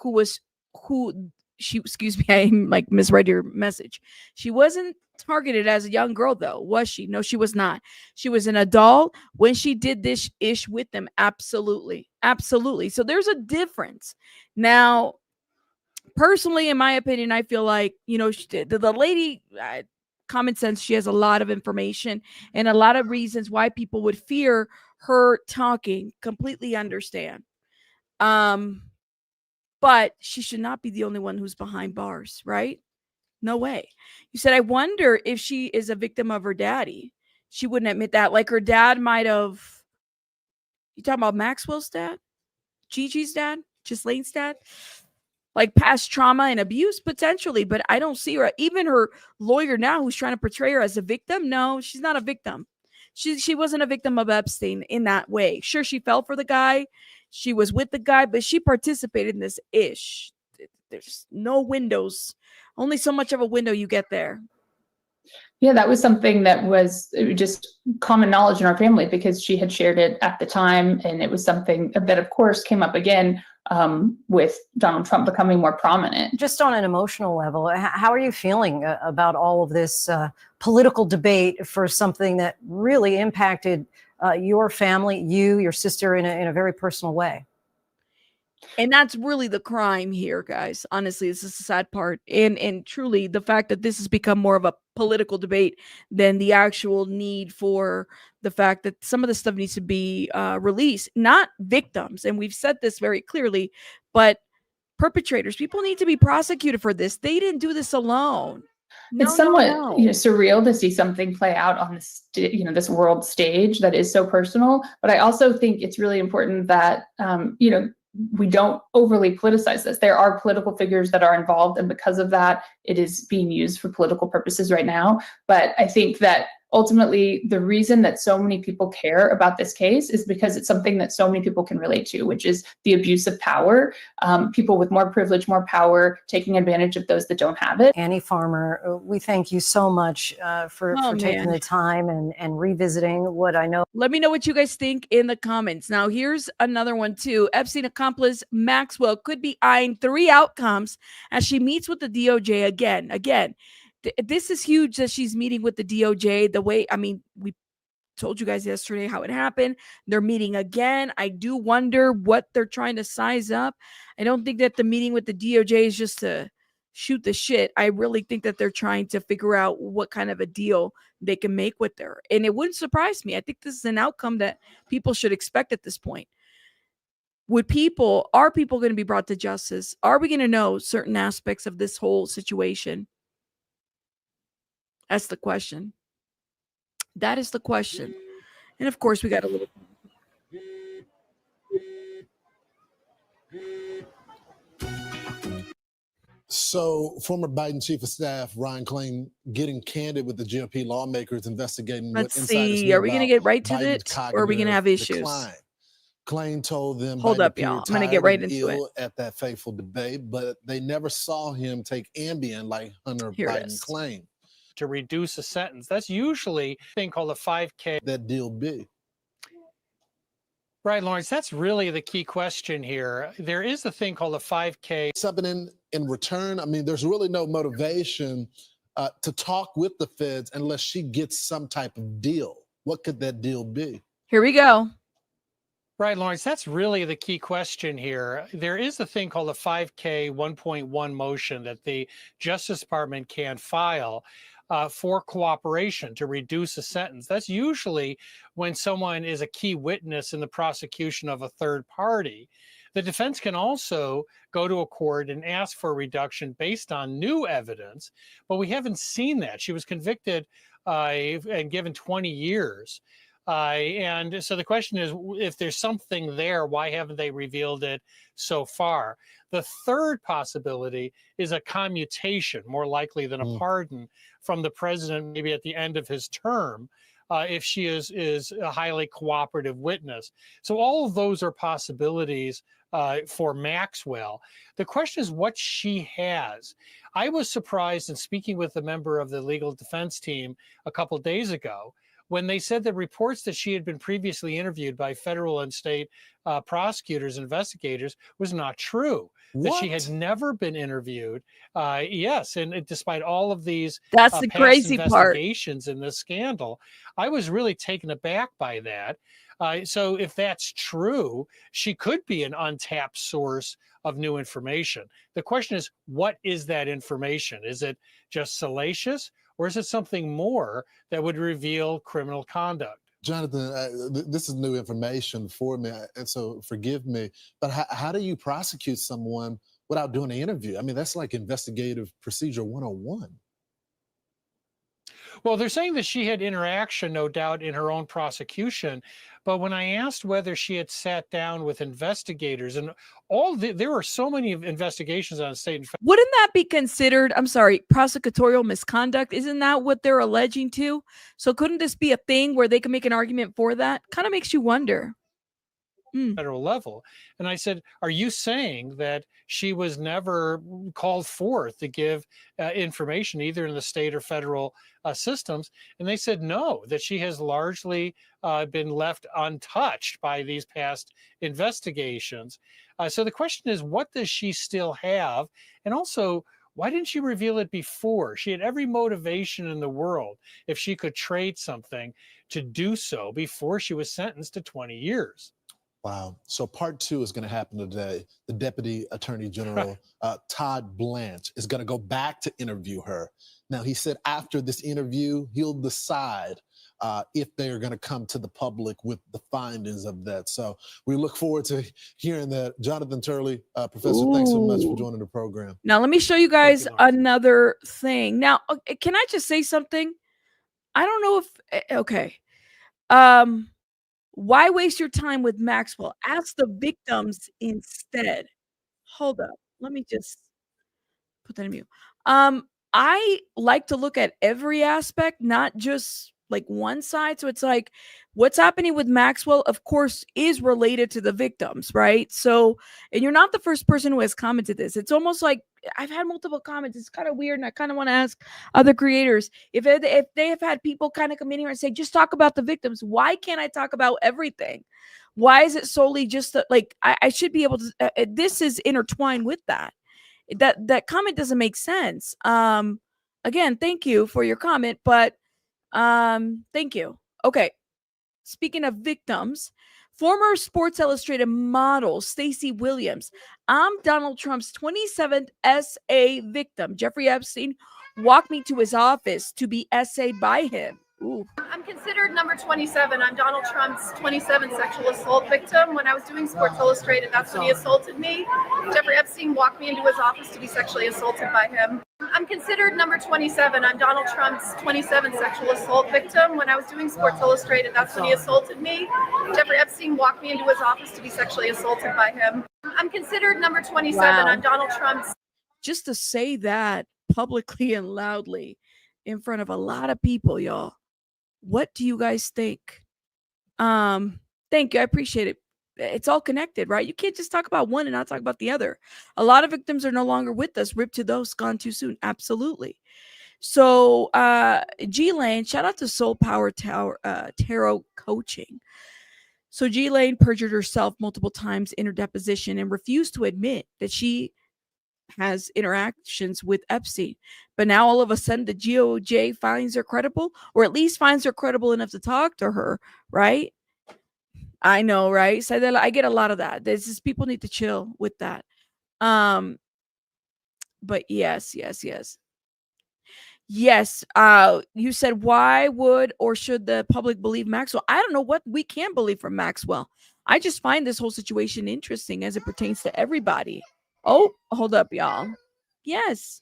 excuse me, I like misread your message. She wasn't targeted as a young girl though, was she? No, she was not. She was an adult when she did this ish with them. Absolutely. Absolutely. So there's a difference. Now, personally, in my opinion, I feel like, the lady, common sense, she has a lot of information and a lot of reasons why people would fear her talking. Completely understand. But she should not be the only one who's behind bars, right? No way. You said, I wonder if she is a victim of her daddy. She wouldn't admit that. Like her dad might have. You talking about Maxwell's dad? Gigi's dad? Ghislaine's dad? Like past trauma and abuse potentially, but I don't see her. Even her lawyer now who's trying to portray her as a victim. No, she's not a victim. She wasn't a victim of Epstein in that way. Sure, she fell for the guy. She was with the guy, but she participated in this ish. There's no windows. Only so much of a window you get there. Yeah, that was something that was just common knowledge in our family because she had shared it at the time. And it was something that, of course, came up again with Donald Trump becoming more prominent. Just on an emotional level, how are you feeling about all of this political debate for something that really impacted your family, your sister in a very personal way? And that's really the crime here, guys. Honestly, this is the sad part. And truly, the fact that this has become more of a political debate than the actual need for the fact that some of the stuff needs to be released. Not victims. And we've said this very clearly, but perpetrators. People need to be prosecuted for this. They didn't do this alone. It's somewhat surreal to see something play out on this, this world stage that is so personal. But I also think it's really important that, we don't overly politicize this. There are political figures that are involved, and because of that, it is being used for political purposes right now. But I think that ultimately, the reason that so many people care about this case is because it's something that so many people can relate to, which is the abuse of power, people with more privilege, more power, taking advantage of those that don't have it. Annie Farmer, we thank you so much for taking the time and revisiting what I know. Let me know what you guys think in the comments. Now, here's another one too. Epstein accomplice Maxwell could be eyeing 3 outcomes as she meets with the DOJ again. This is huge that she's meeting with the DOJ. We told you guys yesterday how it happened. They're meeting again. I do wonder what they're trying to size up. I don't think that the meeting with the DOJ is just to shoot the shit. I really think that they're trying to figure out what kind of a deal they can make with her. And it wouldn't surprise me. I think this is an outcome that people should expect at this point. Are people going to be brought to justice? Are we going to know certain aspects of this whole situation? That's the question. That is the question. And of course, we got a little. So, former Biden chief of staff Ryan Klain getting candid with the GOP lawmakers investigating. Let's see. Are we going to get right to it, or are we going to have issues? Klain told them. Hold up, y'all. I'm going to get right into it. At that fateful debate, but they never saw him take Ambien like Hunter Biden claimed. To reduce a sentence. That's usually a thing called a 5K. That deal big. Right, Lawrence, that's really the key question here. There is a thing called a 5K. Something in return. I mean, there's really no motivation to talk with the feds unless she gets some type of deal. What could that deal be? Here we go. Right, Lawrence, that's really the key question here. There is a thing called a 5K 1.1 motion that the Justice Department can file for cooperation to reduce a sentence. That's usually when someone is a key witness in the prosecution of a third party. The defense can also go to a court and ask for a reduction based on new evidence, but we haven't seen that. She was convicted and given 20 years. And so the question is, if there's something there, why haven't they revealed it so far? The third possibility is a commutation, more likely than a pardon from the president, maybe at the end of his term, if she is a highly cooperative witness. So all of those are possibilities for Maxwell. The question is what she has. I was surprised in speaking with a member of the legal defense team a couple days ago when they said that reports that she had been previously interviewed by federal and state prosecutors, investigators, was not true. That she had never been interviewed. Yes, and despite all of these That's the past crazy part. investigations in this scandal, I was really taken aback by that. So if that's true, she could be an untapped source of new information. The question is, what is that information? Is it just salacious? Or is it something more that would reveal criminal conduct? Jonathan, this is new information for me, and so forgive me, but how do you prosecute someone without doing an interview? I mean, that's like investigative procedure 101. Well, they're saying that she had interaction, no doubt, in her own prosecution. But when I asked whether she had sat down with investigators, and there were so many investigations on state and federal. Wouldn't that be considered, I'm sorry, prosecutorial misconduct? Isn't that what they're alleging to? So couldn't this be a thing where they can make an argument for that? Kind of makes you wonder. Federal level. And I said, are you saying that she was never called forth to give information either in the state or federal systems? And they said no, that she has largely been left untouched by these past investigations. So the question is, what does she still have? And also, why didn't she reveal it before? She had every motivation in the world, if she could trade something, to do so before she was sentenced to 20 years. Wow. So part 2 is going to happen today. The Deputy Attorney General, Todd Blanche, is going to go back to interview her. Now, he said after this interview, he'll decide if they are going to come to the public with the findings of that. So we look forward to hearing that. Jonathan Turley, Professor, thanks so much for joining the program. Now, let me show you guys another thing. Now, can I just say something? I don't know if, okay. Why waste your time with Maxwell? Ask the victims instead. Hold up. Let me just put that in mute. I like to look at every aspect, not just like one side. So it's like what's happening with Maxwell, of course, is related to the victims, right? So, and you're not the first person who has commented this. It's almost like I've had multiple comments. It's kind of weird. And I kind of want to ask other creators if they have had people kind of come in here and say, just talk about the victims. Why can't I talk about everything? Why is it solely just like I should be able to? This is intertwined with that. That comment doesn't make sense. Again, thank you for your comment, but thank you. Okay. Speaking of victims, former Sports Illustrated model Stacey Williams. I'm Donald Trump's 27th SA victim. Jeffrey Epstein walked me to his office to be essayed by him. Ooh. I'm considered number 27. I'm Donald Trump's 27th sexual assault victim. When I was doing Sports Illustrated, that's when he assaulted me. Jeffrey Epstein walked me into his office to be sexually assaulted by him. I'm considered number 27. I'm Donald Trump's 27th sexual assault victim. When I was doing Sports Illustrated, that's when he assaulted me. Jeffrey Epstein walked me into his office to be sexually assaulted by him. I'm considered number 27. Wow. I'm Donald Trump's. Just to say that publicly and loudly in front of a lot of people, y'all. What do you guys think? Thank you. I appreciate it. It's all connected, right? You can't just talk about one and not talk about the other. A lot of victims are no longer with us. Rip to those gone too soon. Absolutely. So, Ghislaine, shout out to Soul Power Tarot Coaching. So Ghislaine perjured herself multiple times in her deposition and refused to admit that she has interactions with Epstein. But now all of a sudden the DOJ finds her credible, or at least finds her credible enough to talk to her, right? I know, right? So I get a lot of that. There's just people need to chill with that. But yes. You said, why would or should the public believe Maxwell? I don't know what we can believe from Maxwell. I just find this whole situation interesting as it pertains to everybody. Oh, hold up, y'all. Yes.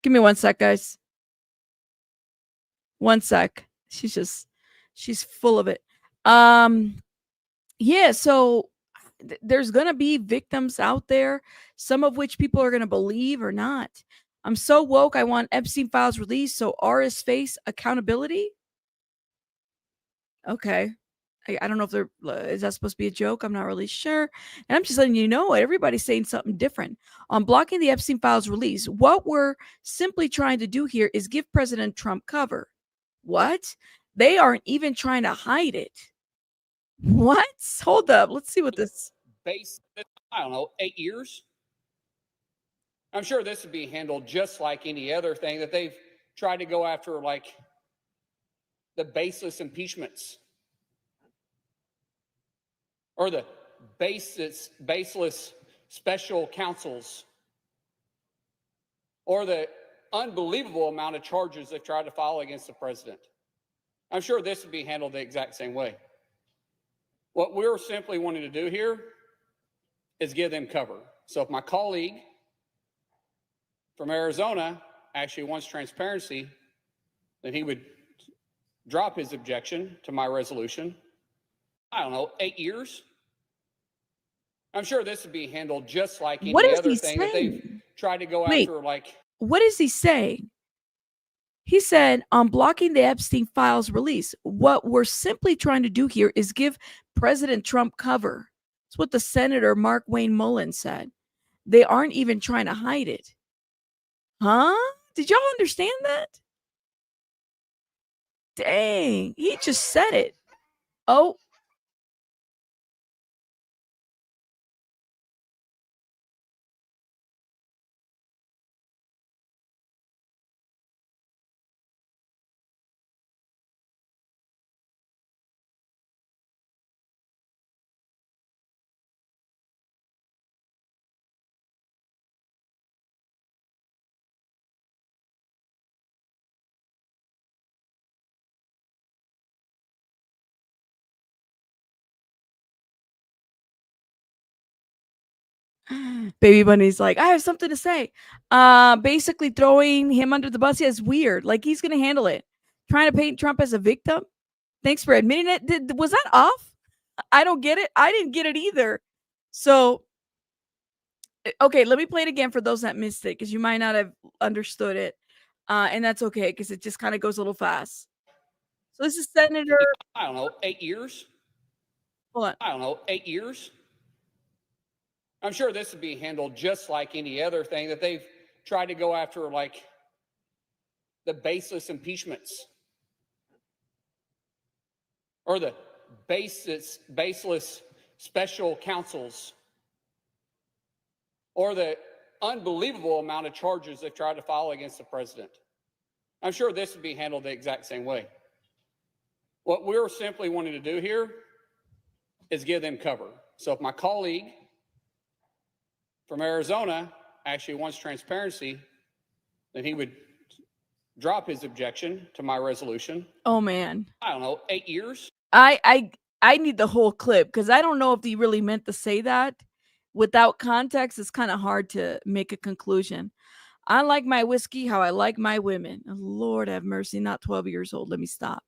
Give me one sec, guys. One sec. She's full of it. Yeah, so there's going to be victims out there, some of which people are going to believe or not. I'm so woke. I want Epstein files released so artists face accountability. Okay. I don't know if is that supposed to be a joke? I'm not really sure. And I'm just letting you know, everybody's saying something different. On blocking the Epstein files release, what we're simply trying to do here is give President Trump cover. What? They aren't even trying to hide it. What? Hold up. Let's see what this. I don't know, 8 years. I'm sure this would be handled just like any other thing that they've tried to go after, like the baseless impeachments or the baseless special counsels or the unbelievable amount of charges they've tried to file against the president. I'm sure this would be handled the exact same way. What we're simply wanting to do here is give them cover. So if my colleague from Arizona actually wants transparency, then he would drop his objection to my resolution. I don't know, 8 years. I'm sure this would be handled just like any other thing that they've tried to go after. Like, what is he saying? He said, on blocking the Epstein files release, what we're simply trying to do here is give President Trump cover. That's what the Senator Mark Wayne Mullin said. They aren't even trying to hide it. Huh? Did y'all understand that? Dang, he just said it. Oh. Baby Bunny's like, I have something to say. Basically throwing him under the bus is weird. Like he's gonna handle it. Trying to paint Trump as a victim. Thanks for admitting it. Was that off? I don't get it. I didn't get it either. So, okay, let me play it again for those that missed it because you might not have understood it, and that's okay because it just kind of goes a little fast. So this is Senator. I don't know, 8 years. Hold on. I don't know, 8 years. I'm sure this would be handled just like any other thing that they've tried to go after, like the baseless impeachments or the baseless special counsels or the unbelievable amount of charges they've tried to file against the president. I'm sure this would be handled the exact same way. What we're simply wanting to do here is give them cover. So if my colleague from Arizona actually wants transparency, then he would drop his objection to my resolution. Oh man. I don't know, 8 years. I need the whole clip because I don't know if he really meant to say that. Without context, it's kind of hard to make a conclusion. I like my whiskey how I like my women. Lord have mercy, not 12 years old. Let me stop.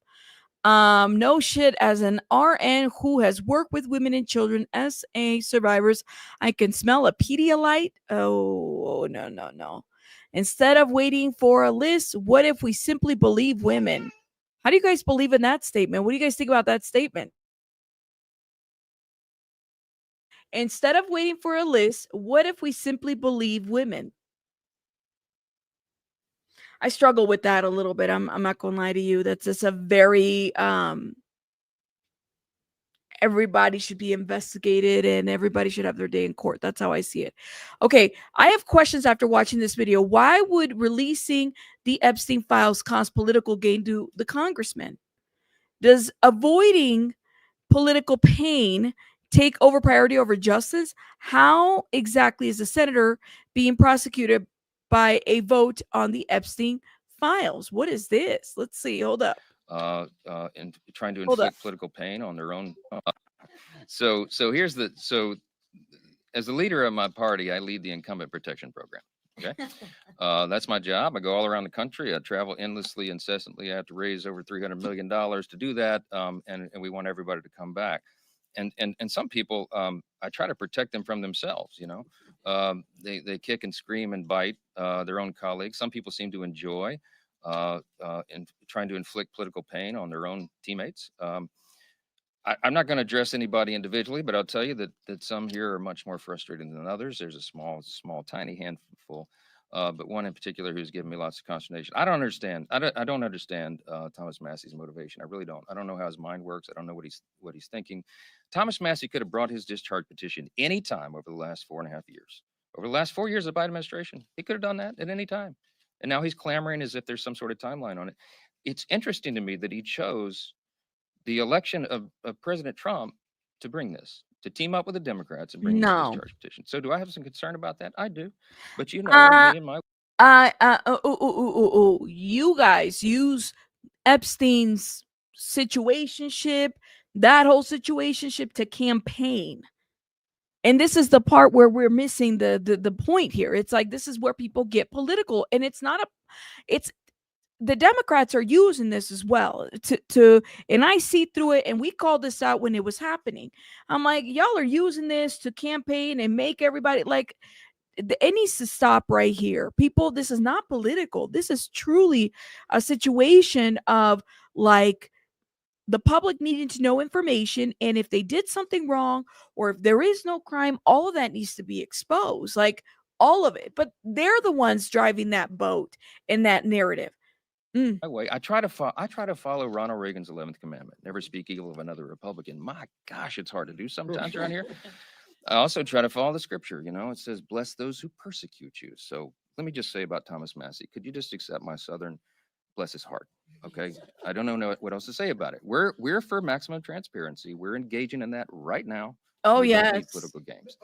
No shit, as an RN who has worked with women and children as a survivors, I can smell a Pedialyte. Oh, no. Instead of waiting for a list, what if we simply believe women? How do you guys believe in that statement? What do you guys think about that statement? Instead of waiting for a list, what if we simply believe women? I struggle with that a little bit. I'm not gonna lie to you. That's just a very everybody should be investigated and everybody should have their day in court. That's how I see it. Okay, I have questions after watching this video. Why would releasing the Epstein files cause political gain to the congressman? Does avoiding political pain take over priority over justice? How exactly is the senator being prosecuted by a vote on the Epstein files? What is this? Let's see. Hold up. And trying to Hold up. inflict political pain on their own. So as the leader of my party, I lead the incumbent protection program. Okay. That's my job. I go all around the country. I travel endlessly, incessantly. I have to raise over $300 million to do that. And we want everybody to come back. And some people, I try to protect them from themselves. They kick and scream and bite their own colleagues. Some people seem to enjoy in trying to inflict political pain on their own teammates. I'm not going to address anybody individually, but I'll tell you that some here are much more frustrated than others. There's a small, tiny handful, but one in particular who's given me lots of consternation. I don't understand. I don't understand Thomas Massey's motivation. I really don't. I don't know how his mind works. I don't know what he's thinking. Thomas Massey could have brought his discharge petition any time over the last 4.5 years. Over the last 4 years of the Biden administration, he could have done that at any time. And now he's clamoring as if there's some sort of timeline on it. It's interesting to me that he chose the election of President Trump to bring this, to team up with the Democrats and bring this discharge petition. So do I have some concern about that? I do. But me and my you guys use Epstein's situationship, that whole situationship, to campaign. And this is the part where we're missing the point here. It's like, this is where people get political, and it's the Democrats are using this as well and I see through it, and we called this out when it was happening. I'm like, y'all are using this to campaign and make everybody like, it needs to stop right here. People, this is not political. This is truly a situation of like the public needing to know information, and if they did something wrong or if there is no crime, all of that needs to be exposed, like all of it. But they're the ones driving that boat and that narrative. way. I try to follow Ronald Reagan's 11th commandment: never speak evil of another Republican. My gosh, it's hard to do sometimes around here. I also try to follow the scripture. It says, "Bless those who persecute you." So let me just say about Thomas Massey. Could you just accept my Southern, bless his heart? Okay, I don't know what else to say about it. We're for maximum transparency. We're engaging in that right now. Oh We don't need yes, political games.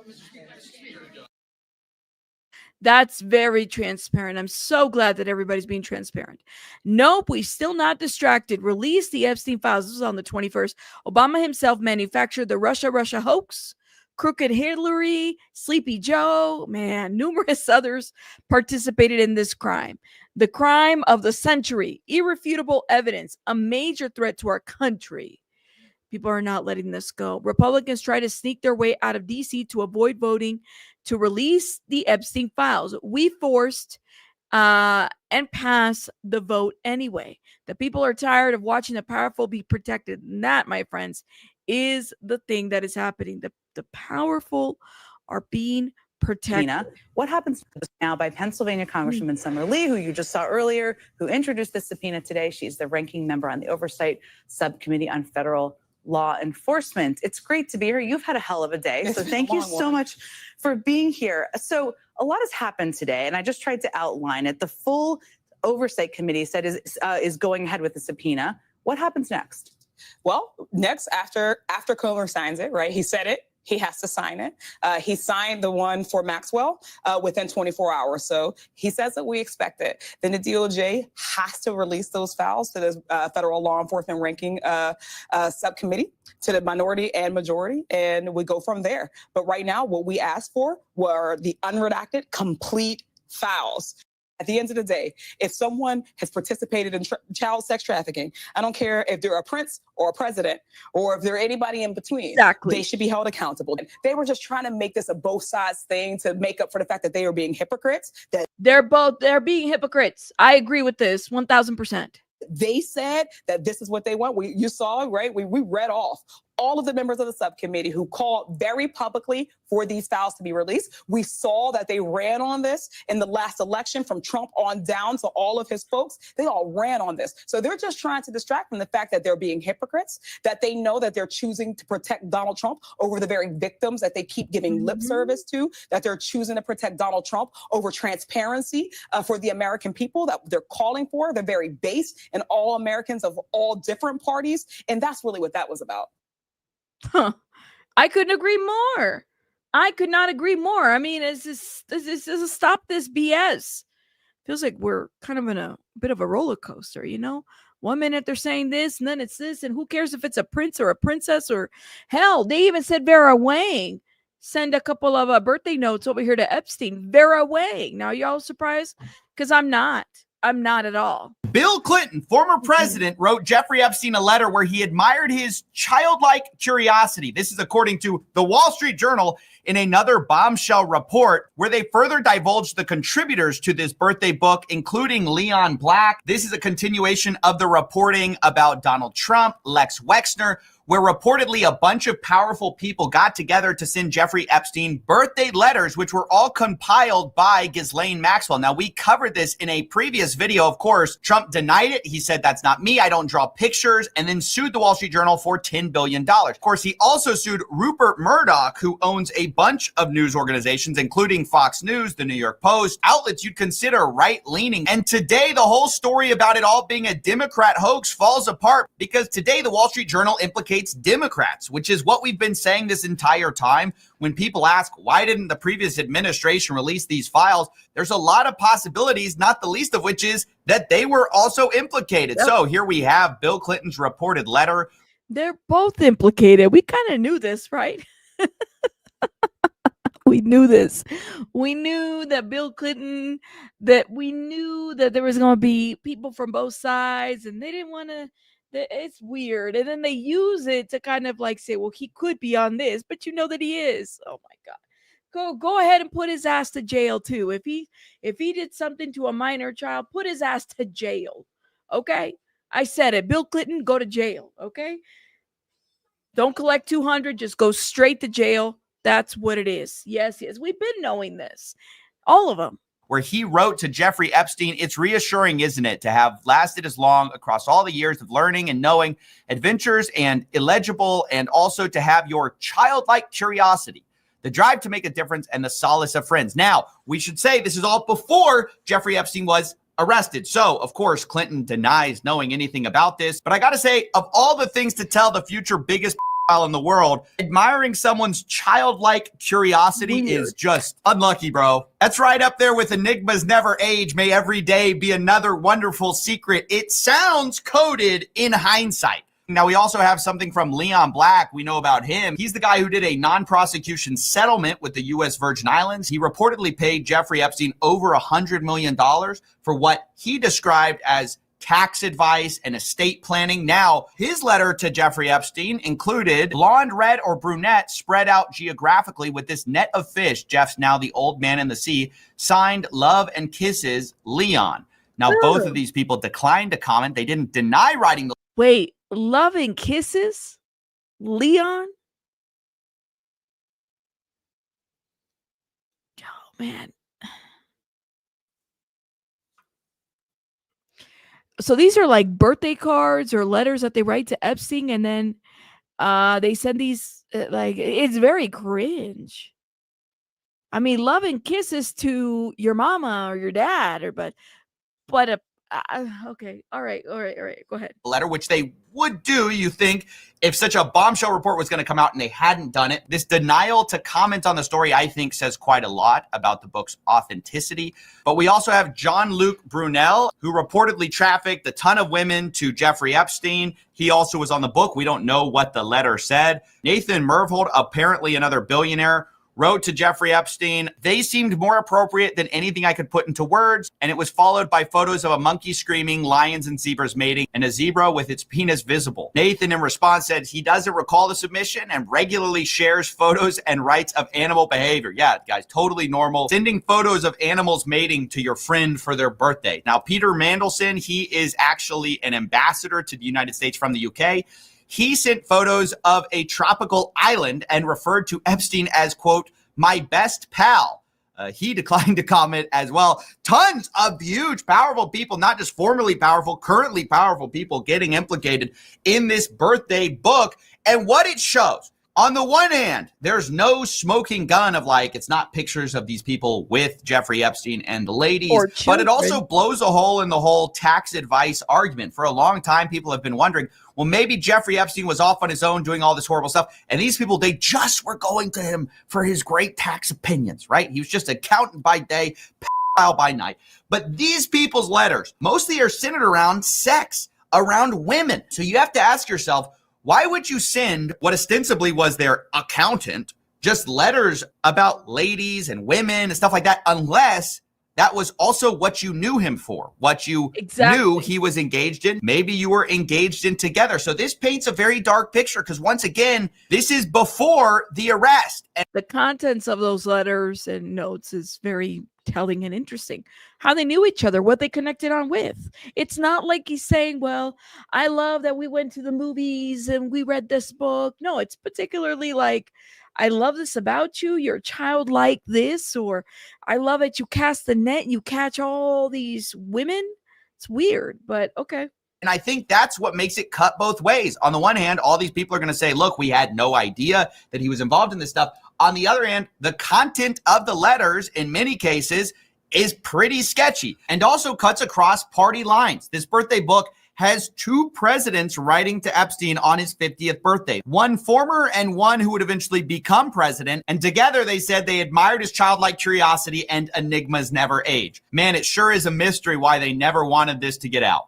that's very transparent. I'm so glad that everybody's being transparent. Nope, we still not distracted. Release the Epstein files. This was on the 21st. Obama himself manufactured the Russia hoax. Crooked Hillary, Sleepy Joe, man, numerous others participated in this crime. The crime of the century, irrefutable evidence, a major threat to our country. People are not letting this go. Republicans try to sneak their way out of D.C. to avoid voting to release the Epstein files. We forced and pass the vote anyway. The people are tired of watching the powerful be protected. And that, my friends, is the thing that is happening. The powerful are being protected. What happens now by Pennsylvania Congresswoman Summer Lee, who you just saw earlier, who introduced the subpoena today? She's the ranking member on the Oversight Subcommittee on Federal Law Enforcement. It's great to be here. You've had a hell of a day. So thank you so much for being here. So a lot has happened today, and I just tried to outline it. The full Oversight Committee said is going ahead with the subpoena. What happens next? Well, next, after Comer signs it, right? He said it. He has to sign it. He signed the one for Maxwell within 24 hours. So he says that we expect it. Then the DOJ has to release those files to the federal law enforcement ranking subcommittee, to the minority and majority, and we go from there. But right now, what we asked for were the unredacted, complete files. At the end of the day, if someone has participated in child sex trafficking, I don't care if they're a prince or a president or if they're anybody in between, they should be held accountable. They were just trying to make this a both sides thing to make up for the fact that they are being hypocrites. That they're being hypocrites. I agree with this 1000%. They said that this is what they want. You saw, right? We read off all of the members of the subcommittee who called very publicly for these files to be released. We saw that they ran on this in the last election, from Trump on down to all of his folks. They all ran on this. So they're just trying to distract from the fact that they're being hypocrites, that they know that they're choosing to protect Donald Trump over the very victims that they keep giving lip service to, that they're choosing to protect Donald Trump over transparency for the American people that they're calling for. They're very based in all Americans of all different parties. And that's really what that was about. Huh. I couldn't agree more. I could not agree more. I mean, it's just stop this BS. Feels like we're kind of in a bit of a roller coaster, you know? 1 minute they're saying this, and then it's this, and who cares if it's a prince or a princess, or hell, they even said Vera Wang send a couple of birthday notes over here to Epstein. Vera Wang. Now, y'all surprised? Because I'm not. I'm not at all. Bill Clinton, former president, wrote Jeffrey Epstein a letter where he admired his childlike curiosity. This is according to the Wall Street Journal in another bombshell report where they further divulged the contributors to this birthday book, including Leon Black. This is a continuation of the reporting about Donald Trump, Lex Wexner, where reportedly a bunch of powerful people got together to send Jeffrey Epstein birthday letters, which were all compiled by Ghislaine Maxwell. Now, we covered this in a previous video. Of course, Trump denied it. He said, that's not me. I don't draw pictures, and then sued the Wall Street Journal for $10 billion. Of course, he also sued Rupert Murdoch, who owns a bunch of news organizations, including Fox News, the New York Post, outlets you'd consider right-leaning. And today, the whole story about it all being a Democrat hoax falls apart, because today the Wall Street Journal implicates Democrats, which is what we've been saying this entire time. When people ask, why didn't the previous administration release these files? There's a lot of possibilities, not the least of which is that they were also implicated. Yep. So here we have Bill Clinton's reported letter. They're both implicated. We kind of knew this, right? We knew this. We knew that Bill Clinton, we knew that there was going to be people from both sides, and they didn't want to. It's weird. And then they use it to kind of like say, well, he could be on this, but you know that he is. Oh my God. Go ahead and put his ass to jail too. If he did something to a minor child, put his ass to jail. Okay? I said it. Bill Clinton, go to jail. Okay? Don't collect 200, just go straight to jail. That's what it is. Yes. We've been knowing this. All of them. Where he wrote to Jeffrey Epstein, it's reassuring, isn't it, to have lasted as long across all the years of learning and knowing, adventures and illegible, and also to have your childlike curiosity, the drive to make a difference, and the solace of friends. Now, we should say this is all before Jeffrey Epstein was arrested. So, of course, Clinton denies knowing anything about this. But I got to say, of all the things to tell the future biggest in the world, admiring someone's childlike curiosity is just unlucky, bro. That's right up there with enigmas never age. May every day be another wonderful secret. It sounds coded in hindsight. Now, we also have something from Leon Black. We know about him. He's the guy who did a non-prosecution settlement with the U.S. Virgin Islands. He reportedly paid Jeffrey Epstein over $100 million for what he described as tax advice and estate planning. Now, his letter to Jeffrey Epstein included blonde, red, or brunette spread out geographically with this net of fish. Jeff's now the old man in the sea, signed Love and Kisses, Leon. Now, both of these people declined to comment. They didn't deny writing the... Wait, Love and Kisses? Leon? Oh, man. So these are like birthday cards or letters that they write to Epstein, and then they send these, like, it's very cringe. I mean, love and kisses to your mama or your dad, or but okay, all right, go ahead. Letter, which they would do, you think, if such a bombshell report was going to come out and they hadn't done it. This denial to comment on the story, I think, says quite a lot about the book's authenticity. But we also have Jean-Luc Brunel, who reportedly trafficked a ton of women to Jeffrey Epstein. He also was on the book. We don't know what the letter said. Nathan Myhrvold, apparently another billionaire, wrote to Jeffrey Epstein, they seemed more appropriate than anything I could put into words, and it was followed by photos of a monkey screaming, lions and zebras mating, and a zebra with its penis visible. Nathan, in response, said he doesn't recall the submission and regularly shares photos and writes of animal behavior. Yeah, guys, totally normal. Sending photos of animals mating to your friend for their birthday. Now, Peter Mandelson, he is actually an ambassador to the United States from the UK. he sent photos of a tropical island and referred to Epstein as, quote, my best pal. He declined to comment as well. Tons of huge, powerful people, not just formerly powerful, currently powerful people getting implicated in this birthday book. And what it shows, on the one hand, there's no smoking gun of like, it's not pictures of these people with Jeffrey Epstein and the ladies, but it also blows a hole in the whole tax advice argument. For a long time, people have been wondering, well, maybe Jeffrey Epstein was off on his own doing all this horrible stuff. And these people, they just were going to him for his great tax opinions, right? He was just accountant by day, pedophile by night. But these people's letters mostly are centered around sex, around women. So you have to ask yourself, why would you send what ostensibly was their accountant just letters about ladies and women and stuff like that, unless that was also what you knew him for, what you knew he was engaged in. Maybe you were engaged in together. So this paints a very dark picture because, once again, this is before the arrest. And the contents of those letters and notes is very telling and interesting. How they knew each other, what they connected on with. It's not like he's saying, well, I love that we went to the movies and we read this book. No, it's particularly like, I love this about you. You're a child like this, or I love that you cast the net, you catch all these women. It's weird, but okay. And I think that's what makes it cut both ways. On the one hand, all these people are going to say, look, we had no idea that he was involved in this stuff. On the other hand, the content of the letters in many cases is pretty sketchy and also cuts across party lines. This birthday book has two presidents writing to Epstein on his 50th birthday, one former and one who would eventually become president. And together they said they admired his childlike curiosity and enigmas never age. Man, it sure is a mystery why they never wanted this to get out.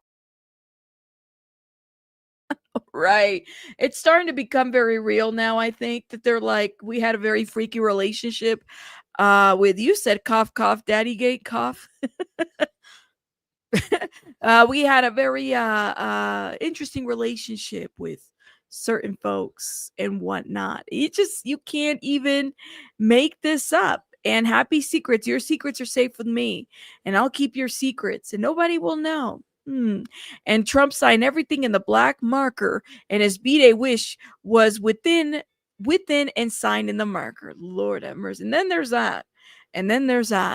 Right. It's starting to become very real now. I think that they're like, we had a very freaky relationship with, you said cough, cough, daddy gate cough. We had a very interesting relationship with certain folks and whatnot. You can't even make this up. And happy secrets. Your secrets are safe with me, and I'll keep your secrets and nobody will know. And Trump signed everything in the black marker, and his B-Day wish was within and signed in the marker. Lord have mercy. And then there's that.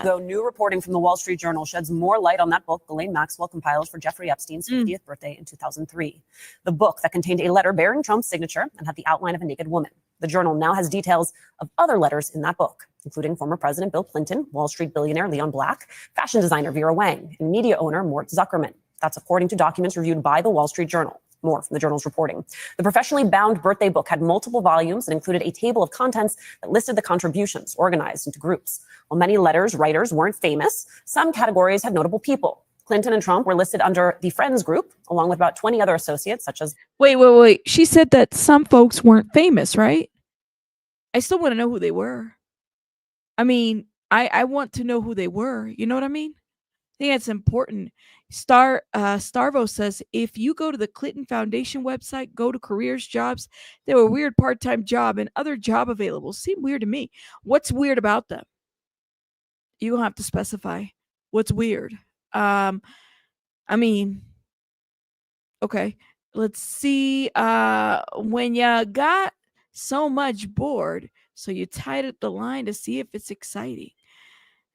Though new reporting from the Wall Street Journal sheds more light on that book Ghislaine Maxwell compiled for Jeffrey Epstein's 50th birthday in 2003. The book that contained a letter bearing Trump's signature and had the outline of a naked woman. The Journal now has details of other letters in that book, including former President Bill Clinton, Wall Street billionaire Leon Black, fashion designer Vera Wang, and media owner Mort Zuckerman. That's according to documents reviewed by the Wall Street Journal. More from the Journal's reporting. The professionally bound birthday book had multiple volumes and included a table of contents that listed the contributions organized into groups. While many letters writers weren't famous, some categories had notable people. Clinton and Trump were listed under the Friends group, along with about 20 other associates, such as... Wait. She said that some folks weren't famous, right? I still want to know who they were. I mean, I want to know who they were. You know what I mean? I think that's important. Starvo says, if you go to the Clinton Foundation website, go to careers, jobs, there were weird part-time job and other job available. Seem weird to me. What's weird about them? You don't have to specify what's weird. I mean, okay, let's see. When you got so much bored, so you tied up the line to see if it's exciting.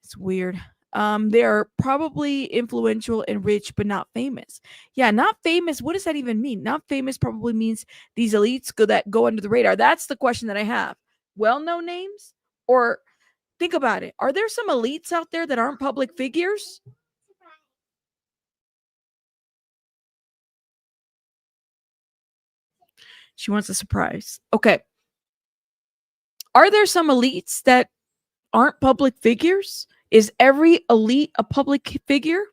It's weird. They're probably influential and rich, but not famous. Yeah, not famous. What does that even mean? Not famous probably means these elites that go under the radar. That's the question that I have. Well-known names? Or think about it. Are there some elites out there that aren't public figures? She wants a surprise. Okay. Are there some elites that aren't public figures? Is every elite a public figure?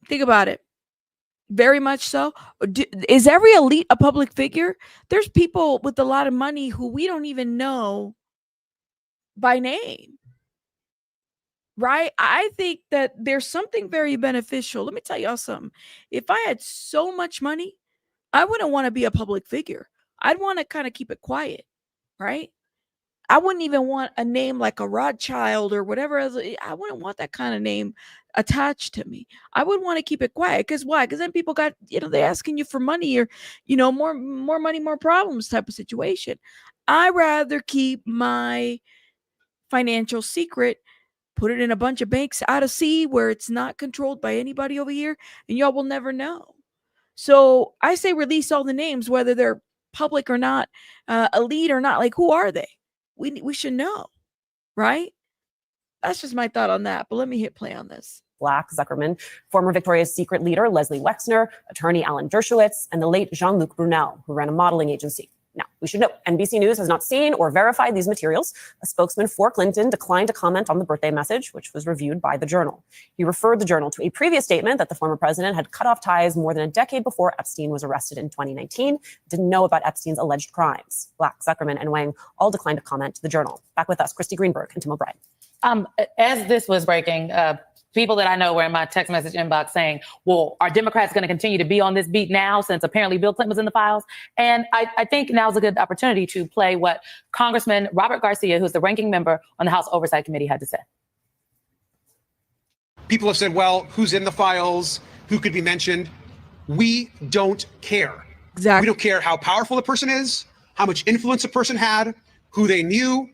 Think about it. Very much so. Is every elite a public figure? There's people with a lot of money who we don't even know by name. Right? I think that there's something very beneficial. Let me tell y'all something. If I had so much money, I wouldn't want to be a public figure. I'd want to kind of keep it quiet. Right? I wouldn't even want a name like a Rothschild or whatever else. I wouldn't want that kind of name attached to me. I would want to keep it quiet. Because why? Because then people got, they're asking you for money or, more money, more problems type of situation. I rather keep my financial secret, put it in a bunch of banks out of sea where it's not controlled by anybody over here, and y'all will never know. So I say release all the names, whether they're public or not, elite or not. Like, who are they? We should know, right? That's just my thought on that. But let me hit play on this. Black, Zuckerman, former Victoria's Secret leader Leslie Wexner, attorney Alan Dershowitz, and the late Jean-Luc Brunel, who ran a modeling agency. Now, we should note, NBC News has not seen or verified these materials. A spokesman for Clinton declined to comment on the birthday message, which was reviewed by the Journal. He referred the Journal to a previous statement that the former president had cut off ties more than a decade before Epstein was arrested in 2019, didn't know about Epstein's alleged crimes. Black, Zuckerman, and Wang all declined to comment to the Journal. Back with us, Christy Greenberg and Tim O'Brien. As this was breaking, people that I know were in my text message inbox saying, well, are Democrats going to continue to be on this beat now since apparently Bill Clinton was in the files? And I think now's a good opportunity to play what Congressman Robert Garcia, who's the ranking member on the House Oversight Committee, had to say. People have said, well, who's in the files? Who could be mentioned? We don't care. Exactly. We don't care how powerful a person is, how much influence a person had, who they knew,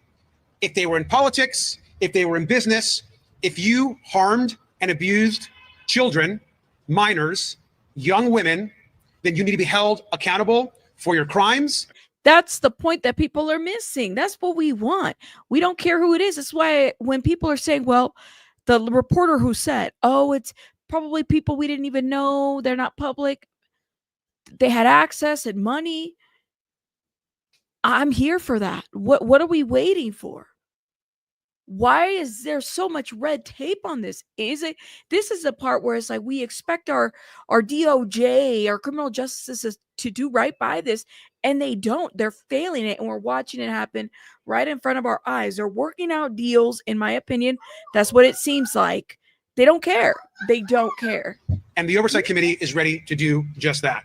if they were in politics, if they were in business. If you harmed and abused children, minors, young women, then you need to be held accountable for your crimes. That's the point that people are missing. That's what we want. We don't care who it is. That's why when people are saying, well, the reporter who said, oh, it's probably people we didn't even know, they're not public, they had access and money. I'm here for that. What are we waiting for? Why is there so much red tape on this? This is the part where it's like we expect our DOJ, our criminal justice to do right by this, and they don't. They're failing it, and we're watching it happen right in front of our eyes. They're working out deals, in my opinion. That's what it seems like. They don't care. They don't care. And the Oversight Committee is ready to do just that.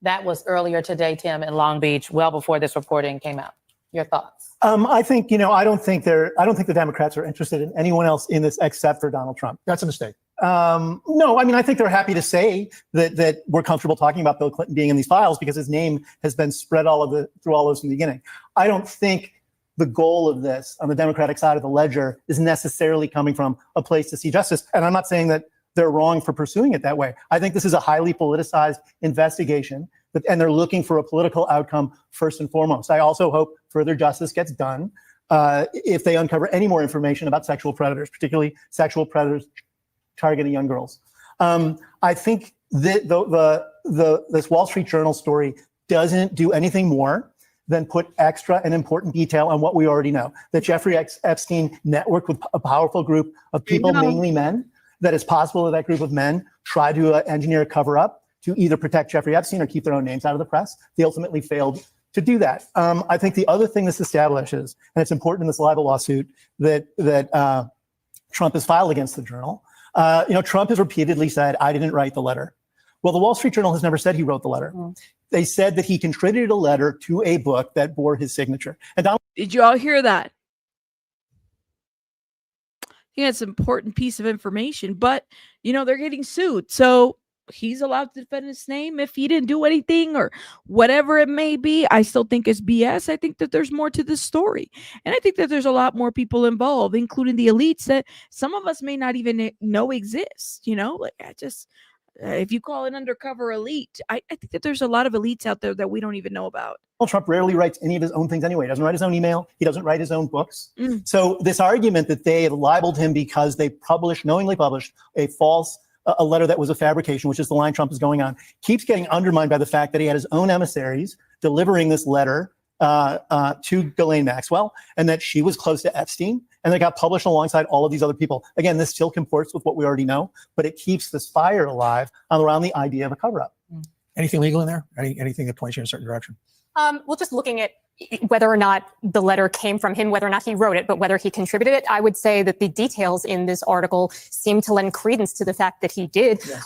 That was earlier today, Tim, in Long Beach, well before this reporting came out. Your thoughts? I think, I don't think the Democrats are interested in anyone else in this except for Donald Trump. That's a mistake. No, I mean, I think they're happy to say that we're comfortable talking about Bill Clinton being in these files because his name has been spread through all those from the beginning. I don't think the goal of this on the Democratic side of the ledger is necessarily coming from a place to see justice. And I'm not saying that they're wrong for pursuing it that way. I think this is a highly politicized investigation, and they're looking for a political outcome first and foremost. I also hope further justice gets done if they uncover any more information about sexual predators, particularly sexual predators targeting young girls. I think that this Wall Street Journal story doesn't do anything more than put extra and important detail on what we already know, that Jeffrey Epstein networked with a powerful group of people, mainly men, that it's possible that that group of men tried to engineer a cover-up to either protect Jeffrey Epstein or keep their own names out of the press. They ultimately failed to do that. I think the other thing this establishes, and it's important in this libel lawsuit that Trump has filed against the Journal, Trump has repeatedly said, I didn't write the letter. Well, the Wall Street Journal has never said he wrote the letter. They said that he contributed a letter to a book that bore his signature. And did you all hear that? I think that's an important piece of information, but they're getting sued. So he's allowed to defend his name if he didn't do anything or whatever it may be. I still think it's BS. I think that there's more to this story. And I think that there's a lot more people involved, including the elites that some of us may not even know exist. If you call it undercover elite, I think that there's a lot of elites out there that we don't even know about. Trump rarely writes any of his own things anyway. He doesn't write his own email. He doesn't write his own books. So this argument that they have libeled him because they knowingly published a letter that was a fabrication, which is the line Trump is going on, keeps getting undermined by the fact that he had his own emissaries delivering this letter to Ghislaine Maxwell, and that she was close to Epstein, and they got published alongside all of these other people. Again, this still comports with what we already know, but it keeps this fire alive around the idea of a cover-up. Anything legal in there? Anything that points you in a certain direction? Well, just looking at whether or not the letter came from him, whether or not he wrote it, but whether he contributed it, I would say that the details in this article seem to lend credence to the fact that he did. Yes.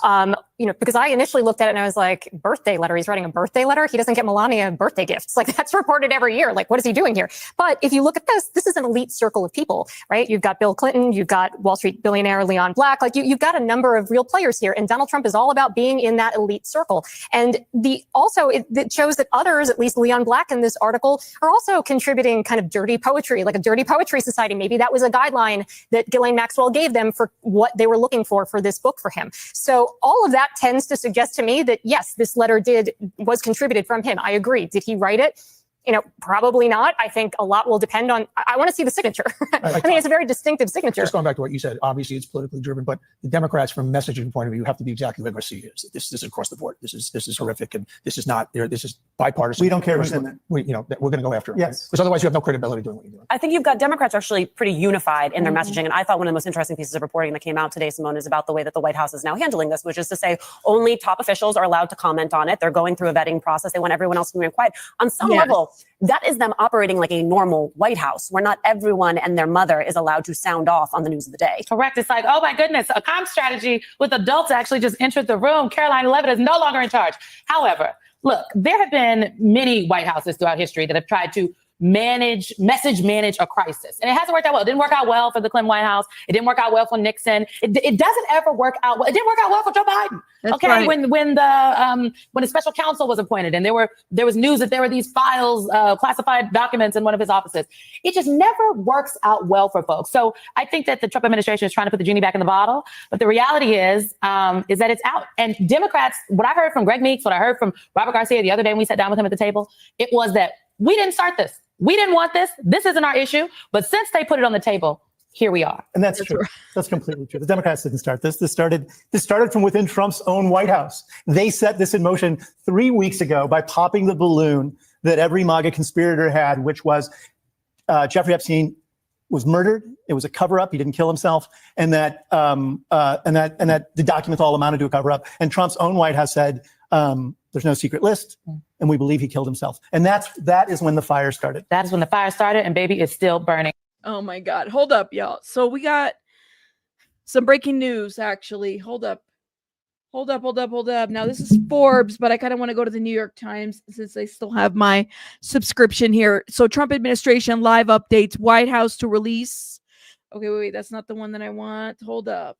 because I initially looked at it and I was like, birthday letter. He's writing a birthday letter. He doesn't get Melania birthday gifts. Like, that's reported every year. Like, what is he doing here? But if you look at this is an elite circle of people, right? You've got Bill Clinton, you've got Wall Street billionaire Leon Black. Like, you've got a number of real players here. And Donald Trump is all about being in that elite circle. And it shows that others, at least Leon Black in this article, are also contributing kind of dirty poetry, like a dirty poetry society. Maybe that was a guideline that Ghislaine Maxwell gave them for what they were looking for this book for him. So all of that tends to suggest to me that, yes, this letter was contributed from him. I agree. Did he write it? Probably not. I think a lot will depend on, I want to see the signature. I think it's a very distinctive signature. Just going back to what you said, obviously it's politically driven, but the Democrats, from a messaging point of view, have to be exactly what MSC is. This is across the board. This is horrific, and this is not. This is bipartisan. We don't care who's in there. We're going to go after him. Yes, because otherwise you have no credibility doing what you're doing. I think you've got Democrats actually pretty unified in their messaging. And I thought one of the most interesting pieces of reporting that came out today, Simone, is about the way that the White House is now handling this, which is to say only top officials are allowed to comment on it. They're going through a vetting process. They want everyone else to remain quiet. On some level, that is them operating like a normal White House, where not everyone and their mother is allowed to sound off on the news of the day. Correct. It's like, oh my goodness, a comm strategy with adults actually just entered the room. Caroline Leavitt is no longer in charge. However, look, there have been many White Houses throughout history that have tried to manage a crisis. And it hasn't worked out well. It didn't work out well for the Clinton White House. It didn't work out well for Nixon. It doesn't ever work out well. It didn't work out well for Joe Biden. That's okay. right. When the special counsel was appointed and there was news that there were these files, classified documents in one of his offices. It just never works out well for folks. So I think that the Trump administration is trying to put the genie back in the bottle. But the reality is that it's out. And Democrats, what I heard from Greg Meeks, what I heard from Robert Garcia the other day when we sat down with him at the table, it was that we didn't start this. We didn't want this. This isn't our issue. But since they put it on the table, here we are. And that's true. That's completely true. The Democrats didn't start this. This started from within Trump's own White House. They set this in motion 3 weeks ago by popping the balloon that every MAGA conspirator had, which was Jeffrey Epstein was murdered. It was a cover-up. He didn't kill himself, and that the documents all amounted to a cover-up. And Trump's own White House said, there's no secret list, and we believe he killed himself. And that is when the fire started. That is when the fire started, and baby, it's still burning. Oh my God. Hold up, y'all. So we got some breaking news, actually. Hold up. Now, this is Forbes, but I kind of want to go to the New York Times since I still have my subscription here. So Trump administration live updates, White House to release. Okay, wait, that's not the one that I want. Hold up.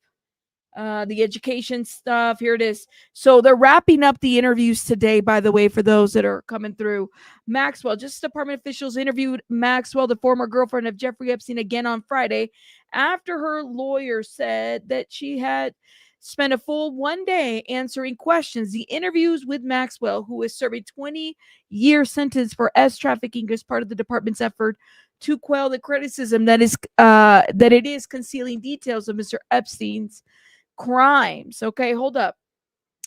The education stuff. Here it is. So they're wrapping up the interviews today, by the way, for those that are coming through. Maxwell, Justice Department officials interviewed Maxwell, the former girlfriend of Jeffrey Epstein, again on Friday after her lawyer said that she had spent a full 1 day answering questions. The interviews with Maxwell, who is serving 20-year sentence for trafficking as part of the department's effort to quell the criticism that it is concealing details of Mr. Epstein's crimes. Okay, hold up.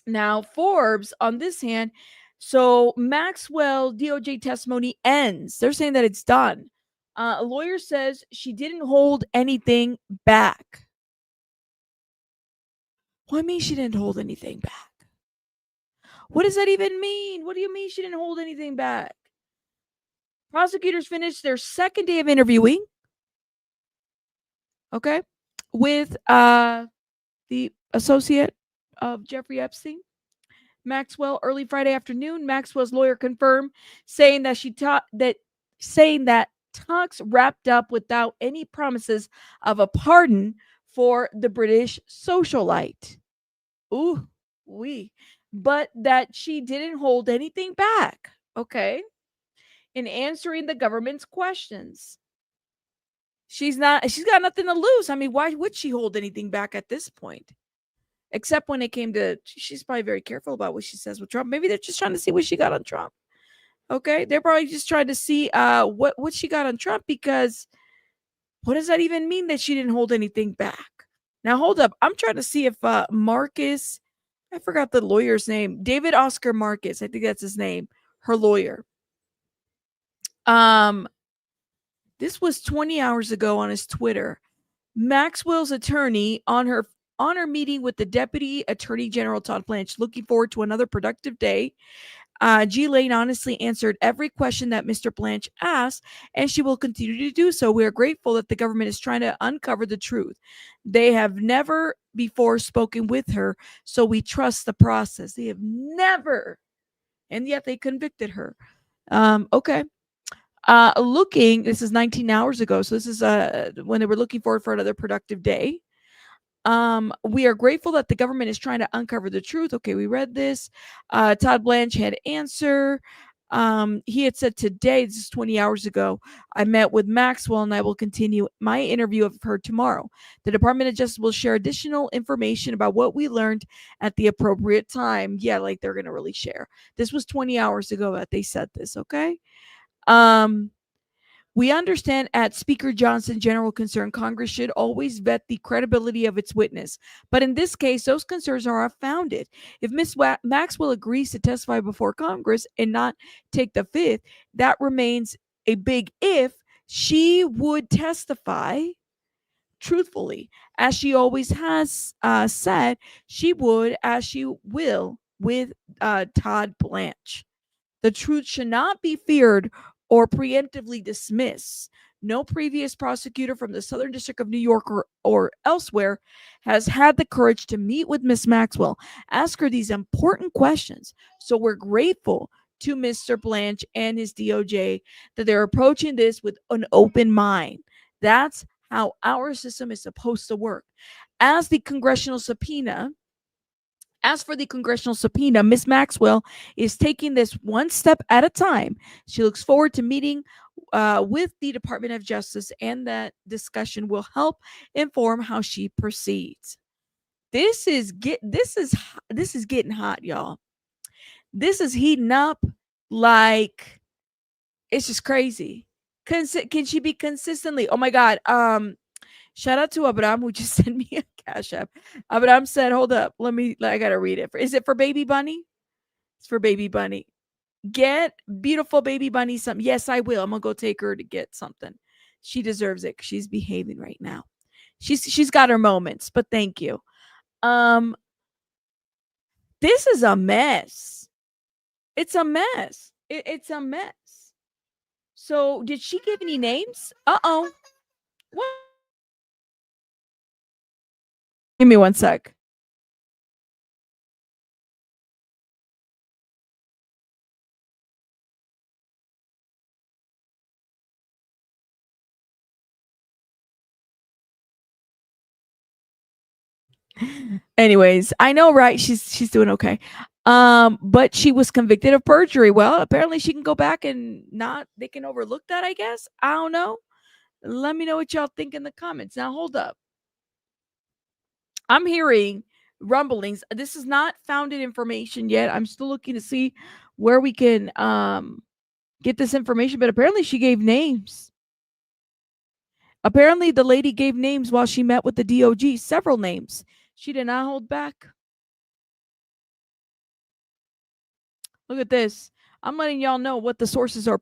Now, Forbes, on this hand, so Maxwell DOJ testimony ends. They're saying that it's done. A lawyer says she didn't hold anything back. What do you mean she didn't hold anything back? What does that even mean? What do you mean she didn't hold anything back? Prosecutors finished their second day of interviewing. Okay, with the associate of Jeffrey Epstein, Maxwell, early Friday afternoon. Maxwell's lawyer confirmed, saying that talks wrapped up without any promises of a pardon for the British socialite. Ooh, but that she didn't hold anything back. Okay, in answering the government's questions. She's got nothing to lose. I mean, why would she hold anything back at this point? Except when it came to, she's probably very careful about what she says with Trump. Maybe they're just trying to see what she got on Trump. Okay, they're probably just trying to see what she got on Trump, because what does that even mean that she didn't hold anything back? Now, hold up. I'm trying to see if Marcus, I forgot the lawyer's name, David Oscar Marcus, I think that's his name, her lawyer. This was 20 hours ago on his Twitter. Maxwell's attorney on her meeting with the Deputy Attorney General Todd Blanche, looking forward to another productive day. Ghislaine honestly answered every question that Mr. Blanche asked, and she will continue to do so. We are grateful that the government is trying to uncover the truth. They have never before spoken with her, so we trust the process. They have never, and yet they convicted her. Okay. This is 19 hours ago, so this is when they were looking forward for another productive day. We are grateful that the government is trying to uncover the truth. Okay, we read this. Todd Blanche had answer. He had said today, this is 20 hours ago, I met with Maxwell and I will continue my interview of her tomorrow. The Department of Justice will share additional information about what we learned at the appropriate time. Yeah, like they're going to really share. This was 20 hours ago that they said this, okay? We understand at Speaker Johnson's general concern, Congress should always vet the credibility of its witness. But in this case, those concerns are unfounded. If Ms. Maxwell agrees to testify before Congress and not take the fifth, that remains a big if. She would testify truthfully, as she always has said she would, as she will with Todd Blanche. The truth should not be feared or preemptively dismissed. No previous prosecutor from the Southern District of New York or elsewhere has had the courage to meet with Miss Maxwell, ask her these important questions. So we're grateful to Mr. Blanche and his DOJ that they're approaching this with an open mind. That's how our system is supposed to work. As for the congressional subpoena, Ms. Maxwell is taking this one step at a time. She looks forward to meeting with the Department of Justice, and that discussion will help inform how she proceeds. This is getting hot, y'all. This is heating up like it's just crazy. Can she be consistently? Oh my God. Shout out to Abraham who just sent me a Cash App. Abraham said, hold up. I got to read it. Is it for Baby Bunny? It's for Baby Bunny. Get beautiful Baby Bunny something. Yes, I will. I'm going to go take her to get something. She deserves it. She's behaving right now. She's got her moments, but thank you. This is a mess. It's a mess. It's a mess. So did she give any names? Uh-oh. What? Give me one sec. Anyways, I know, right? She's doing okay. But she was convicted of perjury. Well, apparently she can go back and they can overlook that, I guess. I don't know. Let me know what y'all think in the comments. Now, hold up. I'm hearing rumblings. This is not founded information yet. I'm still looking to see where we can get this information, but apparently she gave names. Apparently the lady gave names while she met with the DOJ, several names. She did not hold back. Look at this. I'm letting y'all know what the sources are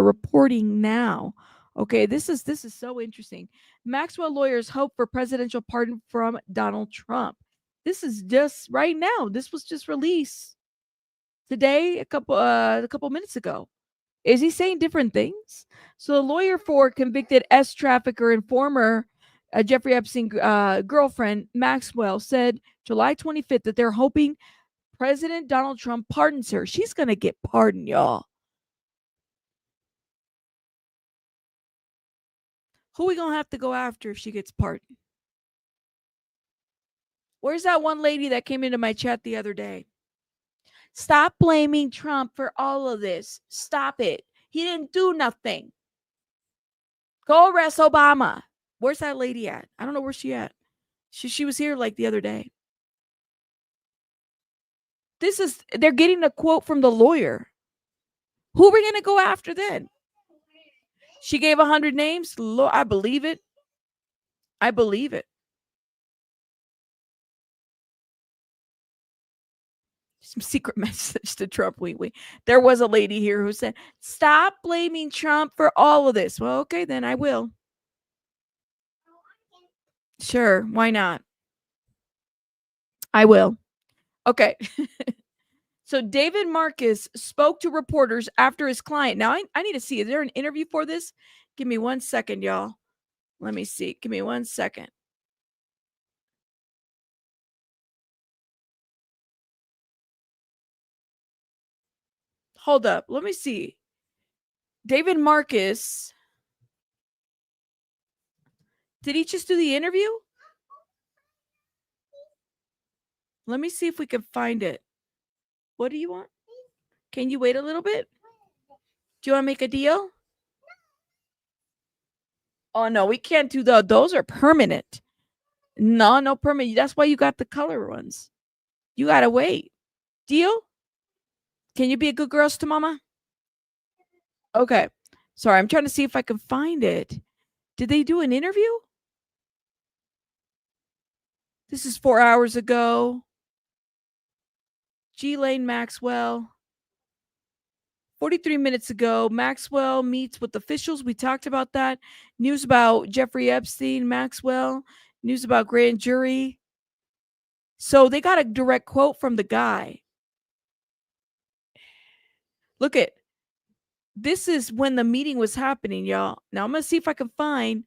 reporting now. Okay, this is so interesting. Maxwell lawyers hope for presidential pardon from Donald Trump. This is just right now. This was just released today, a couple minutes ago. Is he saying different things? So, the lawyer for convicted trafficker and former Jeffrey Epstein girlfriend Maxwell said July 25th that they're hoping President Donald Trump pardons her. She's gonna get pardoned, y'all. Who we gonna have to go after if she gets pardoned? Where's that one lady that came into my chat the other day? Stop blaming Trump for all of this. Stop it. He didn't do nothing. Go arrest Obama. Where's that lady at? I don't know where she at. She was here like the other day. They're getting a quote from the lawyer. Who are we going to go after then? She gave 100 names. I believe it. I believe it. Some secret message to Trump. There was a lady here who said, stop blaming Trump for all of this. Well, okay, then I will. Sure, why not? I will. Okay. So David Marcus spoke to reporters after his client. Now I need to see, is there an interview for this? Give me 1 second, y'all. Let me see. Give me 1 second. Hold up. Let me see. David Marcus. Did he just do the interview? Let me see if we can find it. What do you want? Can you wait a little bit? Do you want to make a deal? Oh, no, we can't do those. Those are permanent. No permanent. That's why you got the color ones. You got to wait. Deal? Can you be a good girl to mama? Okay. Sorry, I'm trying to see if I can find it. Did they do an interview? This is 4 hours ago. Ghislaine Maxwell. 43 minutes ago, Maxwell meets with officials. We talked about that. News about Jeffrey Epstein, Maxwell. News about grand jury. So they got a direct quote from the guy. Look at, this is when the meeting was happening, y'all. Now I'm going to see if I can find.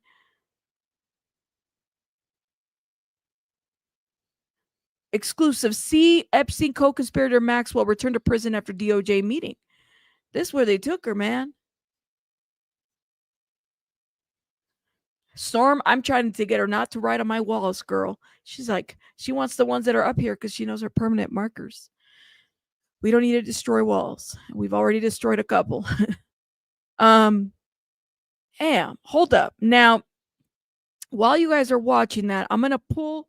Exclusive. See, Epstein co-conspirator Maxwell returned to prison after DOJ meeting. This is where they took her, man. Storm, I'm trying to get her not to write on my walls, girl. She's like, she wants the ones that are up here because she knows are permanent markers. We don't need to destroy walls. We've already destroyed a couple. Hold up. Now, while you guys are watching that, I'm going to pull.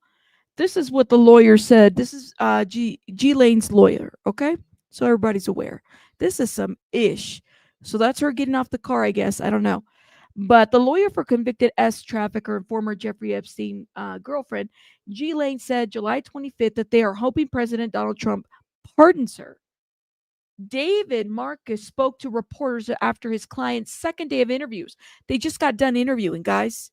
This is what the lawyer said. This is Ghislaine's lawyer, okay? So everybody's aware. This is some ish. So that's her getting off the car, I guess. I don't know. But the lawyer for convicted S trafficker and former Jeffrey Epstein girlfriend, Ghislaine, said July 25th that they are hoping President Donald Trump pardons her. David Marcus spoke to reporters after his client's second day of interviews. They just got done interviewing, guys.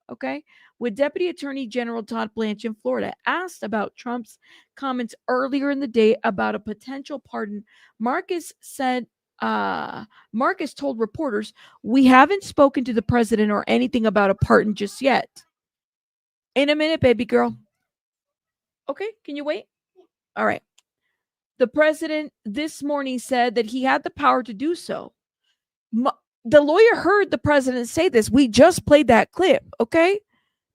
Okay? With Deputy Attorney General Todd Blanche in Florida, asked about Trump's comments earlier in the day about a potential pardon, Marcus told reporters, "We haven't spoken to the president or anything about a pardon just yet." In a minute, baby girl. Okay, can you wait? All right. The president this morning said that he had the power to do so. The lawyer heard the president say this. We just played that clip, okay?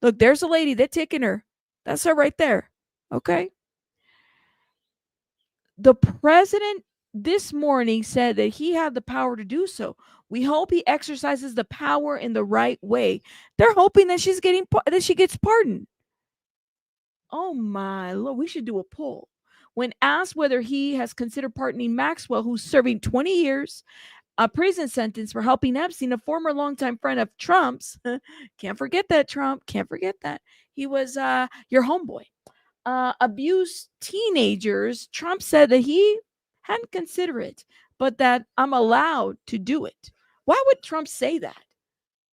Look, there's a lady. They're taking her. That's her right there, okay? The president this morning said that he had the power to do so. We hope he exercises the power in the right way. They're hoping that she gets pardoned. Oh my Lord, we should do a poll. When asked whether he has considered pardoning Maxwell, who's serving 20 years, a prison sentence for helping Epstein, a former longtime friend of Trump's. Can't forget that, Trump. Can't forget that. He was your homeboy. Abused teenagers. Trump said that he hadn't considered it, but that I'm allowed to do it. Why would Trump say that?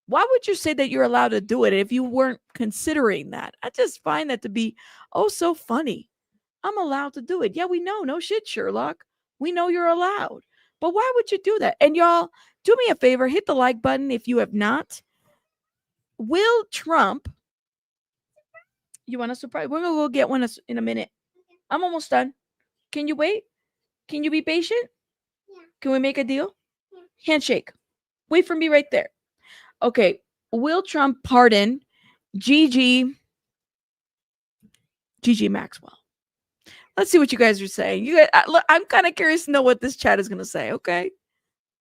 Why would you say that you're allowed to do it if you weren't considering that? I just find that to be so funny. I'm allowed to do it. Yeah, we know. No shit, Sherlock. We know you're allowed. But why would you do that? And y'all, do me a favor. Hit the like button if you have not. Will Trump... You want a surprise? We're going to go get one in a minute. I'm almost done. Can you wait? Can you be patient? Yeah. Can we make a deal? Yeah. Handshake. Wait for me right there. Okay. Will Trump pardon Gigi Maxwell? Let's see what you guys are saying. I'm kind of curious to know what this chat is going to say, okay?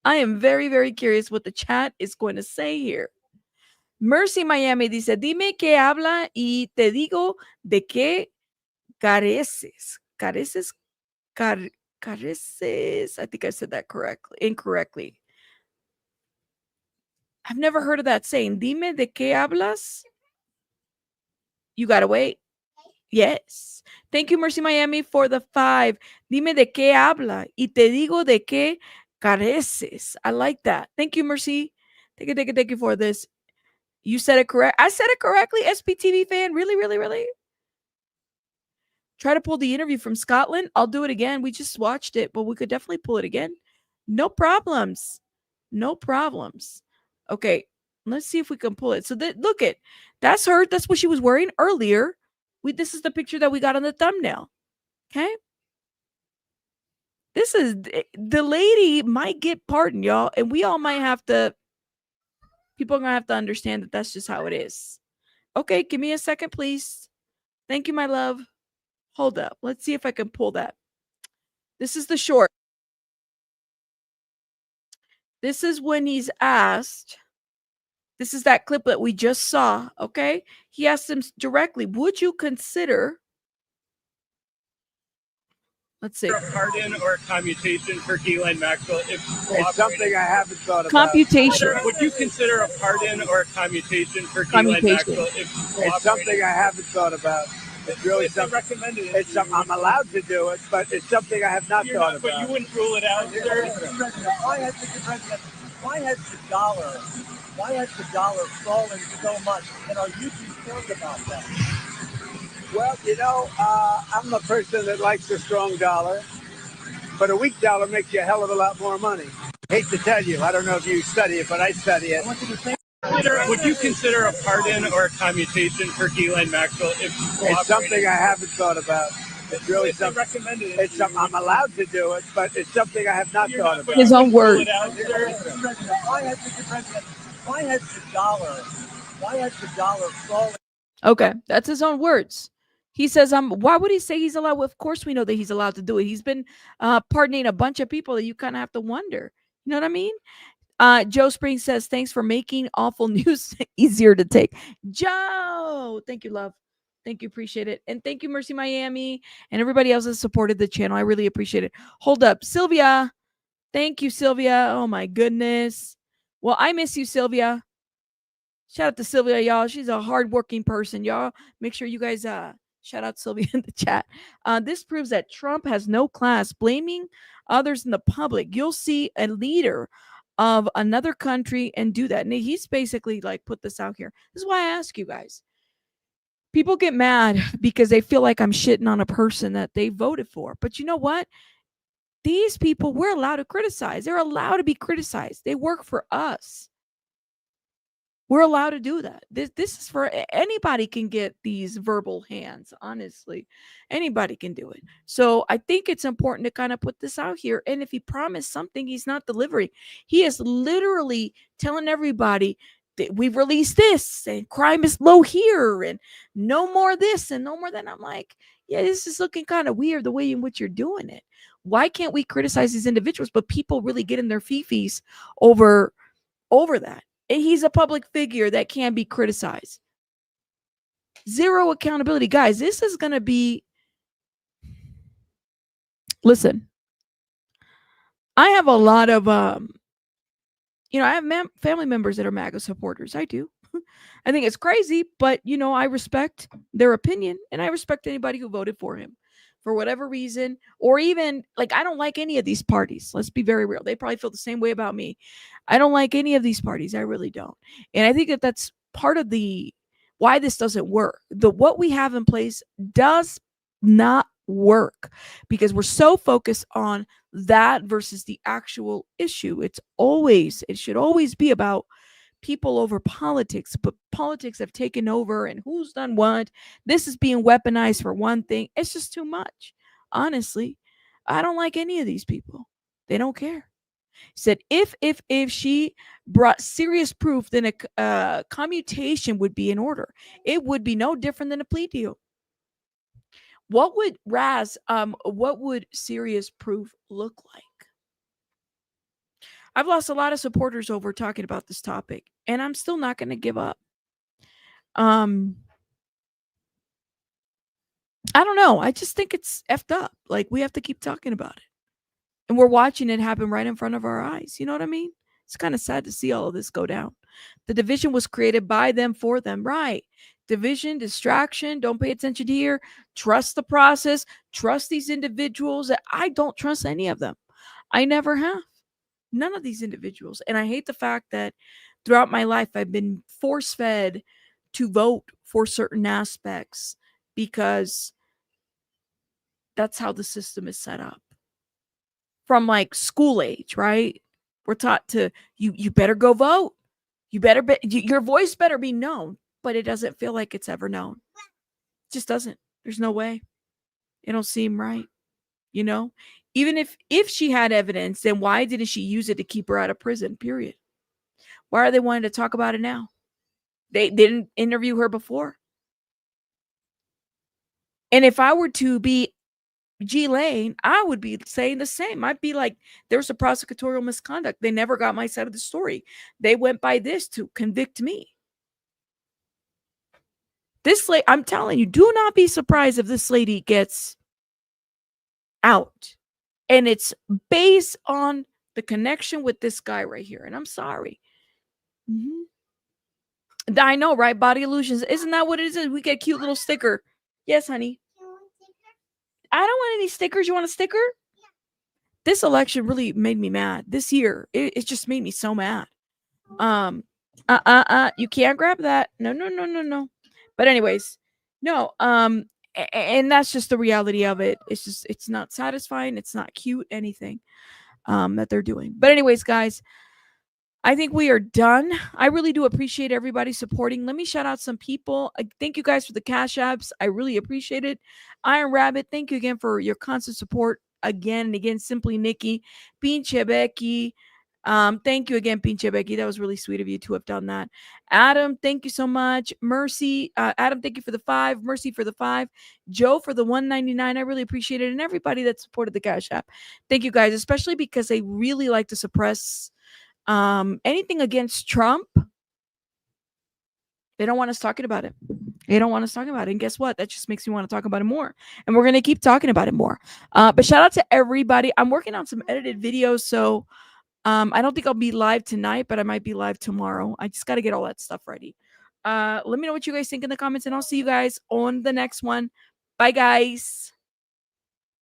I am very, very curious what the chat is going to say here. Mercy Miami dice, dime qué habla y te digo de qué careces. Careces. I think I said that incorrectly. I've never heard of that saying. Dime de qué hablas. You got to wait. Yes. Thank you, Mercy Miami, for the 5. Dime de qué habla y te digo de qué careces. I like that. Thank you, Mercy. Thank you for this. You said it correct. I said it correctly, SPTV fan. Really, really, really? Try to pull the interview from Scotland. I'll do it again. We just watched it, but we could definitely pull it again. No problems. No problems. Okay, let's see if we can pull it. So look it. That's her. That's what she was wearing earlier. This is the picture that we got on the thumbnail. Okay. This is the lady might get pardoned, y'all, and we all might have to. People are gonna have to understand that that's just how it is. Okay, give me a second, please. Thank you, my love. Hold up. Let's see if I can pull that. This is the short. This is when he's asked. This is that clip that we just saw. Okay. He asked him directly, would you consider? Let's see. A pardon or a commutation for Ghislaine Maxwell if It's something I haven't thought about. Computation. Would you consider a pardon or a commutation for Ghislaine Maxwell if It's something I haven't thought about. It's really something. Recommended it. It's something I'm allowed to do it, but it's something I have not thought about. But you wouldn't rule it out, sir. Why has the dollar fallen so much, and are you concerned about that? Well, I'm a person that likes a strong dollar, but a weak dollar makes you a hell of a lot more money. I hate to tell you, I don't know if you study it, but I study it. Would you consider a pardon or a commutation for Ghislaine Maxwell if It's something I haven't thought about. It's really something. Recommended it. It's something I'm allowed to do it, but it's something I have not thought about. His own word. Why has the dollar fallen? Okay, that's his own words. He says, why would he say he's allowed? Well, of course we know that he's allowed to do it. He's been pardoning a bunch of people that you kind of have to wonder. You know what I mean? Joe Springs says, thanks for making awful news easier to take. Joe, thank you, love. Thank you. Appreciate it. And thank you, Mercy Miami, and everybody else that supported the channel. I really appreciate it. Hold up. Sylvia. Thank you, Sylvia. Oh, my goodness. Well, I miss you, Sylvia. Shout out to Sylvia, y'all. She's a hardworking person, y'all. Make sure you guys shout out Sylvia in the chat. This proves that Trump has no class, blaming others in the public. You'll see a leader of another country and do that. And he's basically like put this out here. This is why I ask you guys. People get mad because they feel like I'm shitting on a person that they voted for. But you know what? These people, we're allowed to criticize. They're allowed to be criticized. They work for us. We're allowed to do that. This is for anybody can get these verbal hands. Honestly, anybody can do it. So I think it's important to kind of put this out here. And if he promised something, he's not delivering. He is literally telling everybody that we've released this and crime is low here and no more this and no more that. I'm like, yeah, this is looking kind of weird the way in which you're doing it. Why can't we criticize these individuals, but people really get in their fifis over that? He's a public figure that can be criticized. Zero accountability. Guys, this is going to be... Listen, I have a lot of, I have family members that are MAGA supporters. I do. I think it's crazy, but, I respect their opinion, and I respect anybody who voted for him for whatever reason, or even, I don't like any of these parties. Let's be very real. They probably feel the same way about me. I don't like any of these parties. I really don't. And I think that that's part of why this doesn't work. What we have in place does not work because we're so focused on that versus the actual issue. It should always be about people over politics, but politics have taken over and who's done what. This is being weaponized for one thing. It's just too much. Honestly, I don't like any of these people. They don't care. Said if she brought serious proof, then a commutation would be in order. It would be no different than a plea deal. What would serious proof look like? I've lost a lot of supporters over talking about this topic, and I'm still not going to give up. I don't know. I just think it's effed up. We have to keep talking about it. And we're watching it happen right in front of our eyes. You know what I mean? It's kind of sad to see all of this go down. The division was created by them for them, right? Division, distraction, don't pay attention here. Trust the process. Trust these individuals. I don't trust any of them. I never have. None of these individuals. And I hate the fact that throughout my life, I've been force-fed to vote for certain aspects because that's how the system is set up. From like school age, right? We're taught to you better go vote. You better be, your voice better be known, but it doesn't feel like it's ever known. It just doesn't. There's no way. It don't seem right. You know, even if she had evidence, then why didn't she use it to keep her out of prison? Period. Why are they wanting to talk about it now? They didn't interview her before. And if I were to be Ghislaine, I would be saying the same. I'd be like, there's a prosecutorial misconduct. They never got my side of the story. They went by this to convict me. This lady, I'm telling you, do not be surprised if this lady gets out. And it's based on the connection with this guy right here. And I'm sorry. I know, right? Body illusions. Isn't that what it is? We get a cute little sticker. Yes, honey. I don't want any stickers. You want a sticker? Yeah. This election really made me mad. This year, it just made me so mad. You can't grab that. No. But anyways, no. And that's just the reality of it. It's not satisfying. It's not cute, anything that they're doing. But anyways, guys, I think we are done. I really do appreciate everybody supporting. Let me shout out some people. Thank you guys for the Cash Apps. I really appreciate it. Iron Rabbit, thank you again for your constant support. Again and again, Simply Nikki, Pinche Becky. Thank you again, Pinche Becky. That was really sweet of you to have done that. Adam, thank you so much. Mercy, Adam, thank you for the 5. Mercy for the 5. Joe for the 199. I really appreciate it. And everybody that supported the Cash App. Thank you guys, especially because they really like to suppress anything against Trump. They don't want us talking about it. They don't want us talking about it. And guess what? That just makes me want to talk about it more. And we're going to keep talking about it more. But shout out to everybody. I'm working on some edited videos. So I don't think I'll be live tonight, but I might be live tomorrow. I just got to get all that stuff ready. Let me know what you guys think in the comments, and I'll see you guys on the next one. Bye, guys.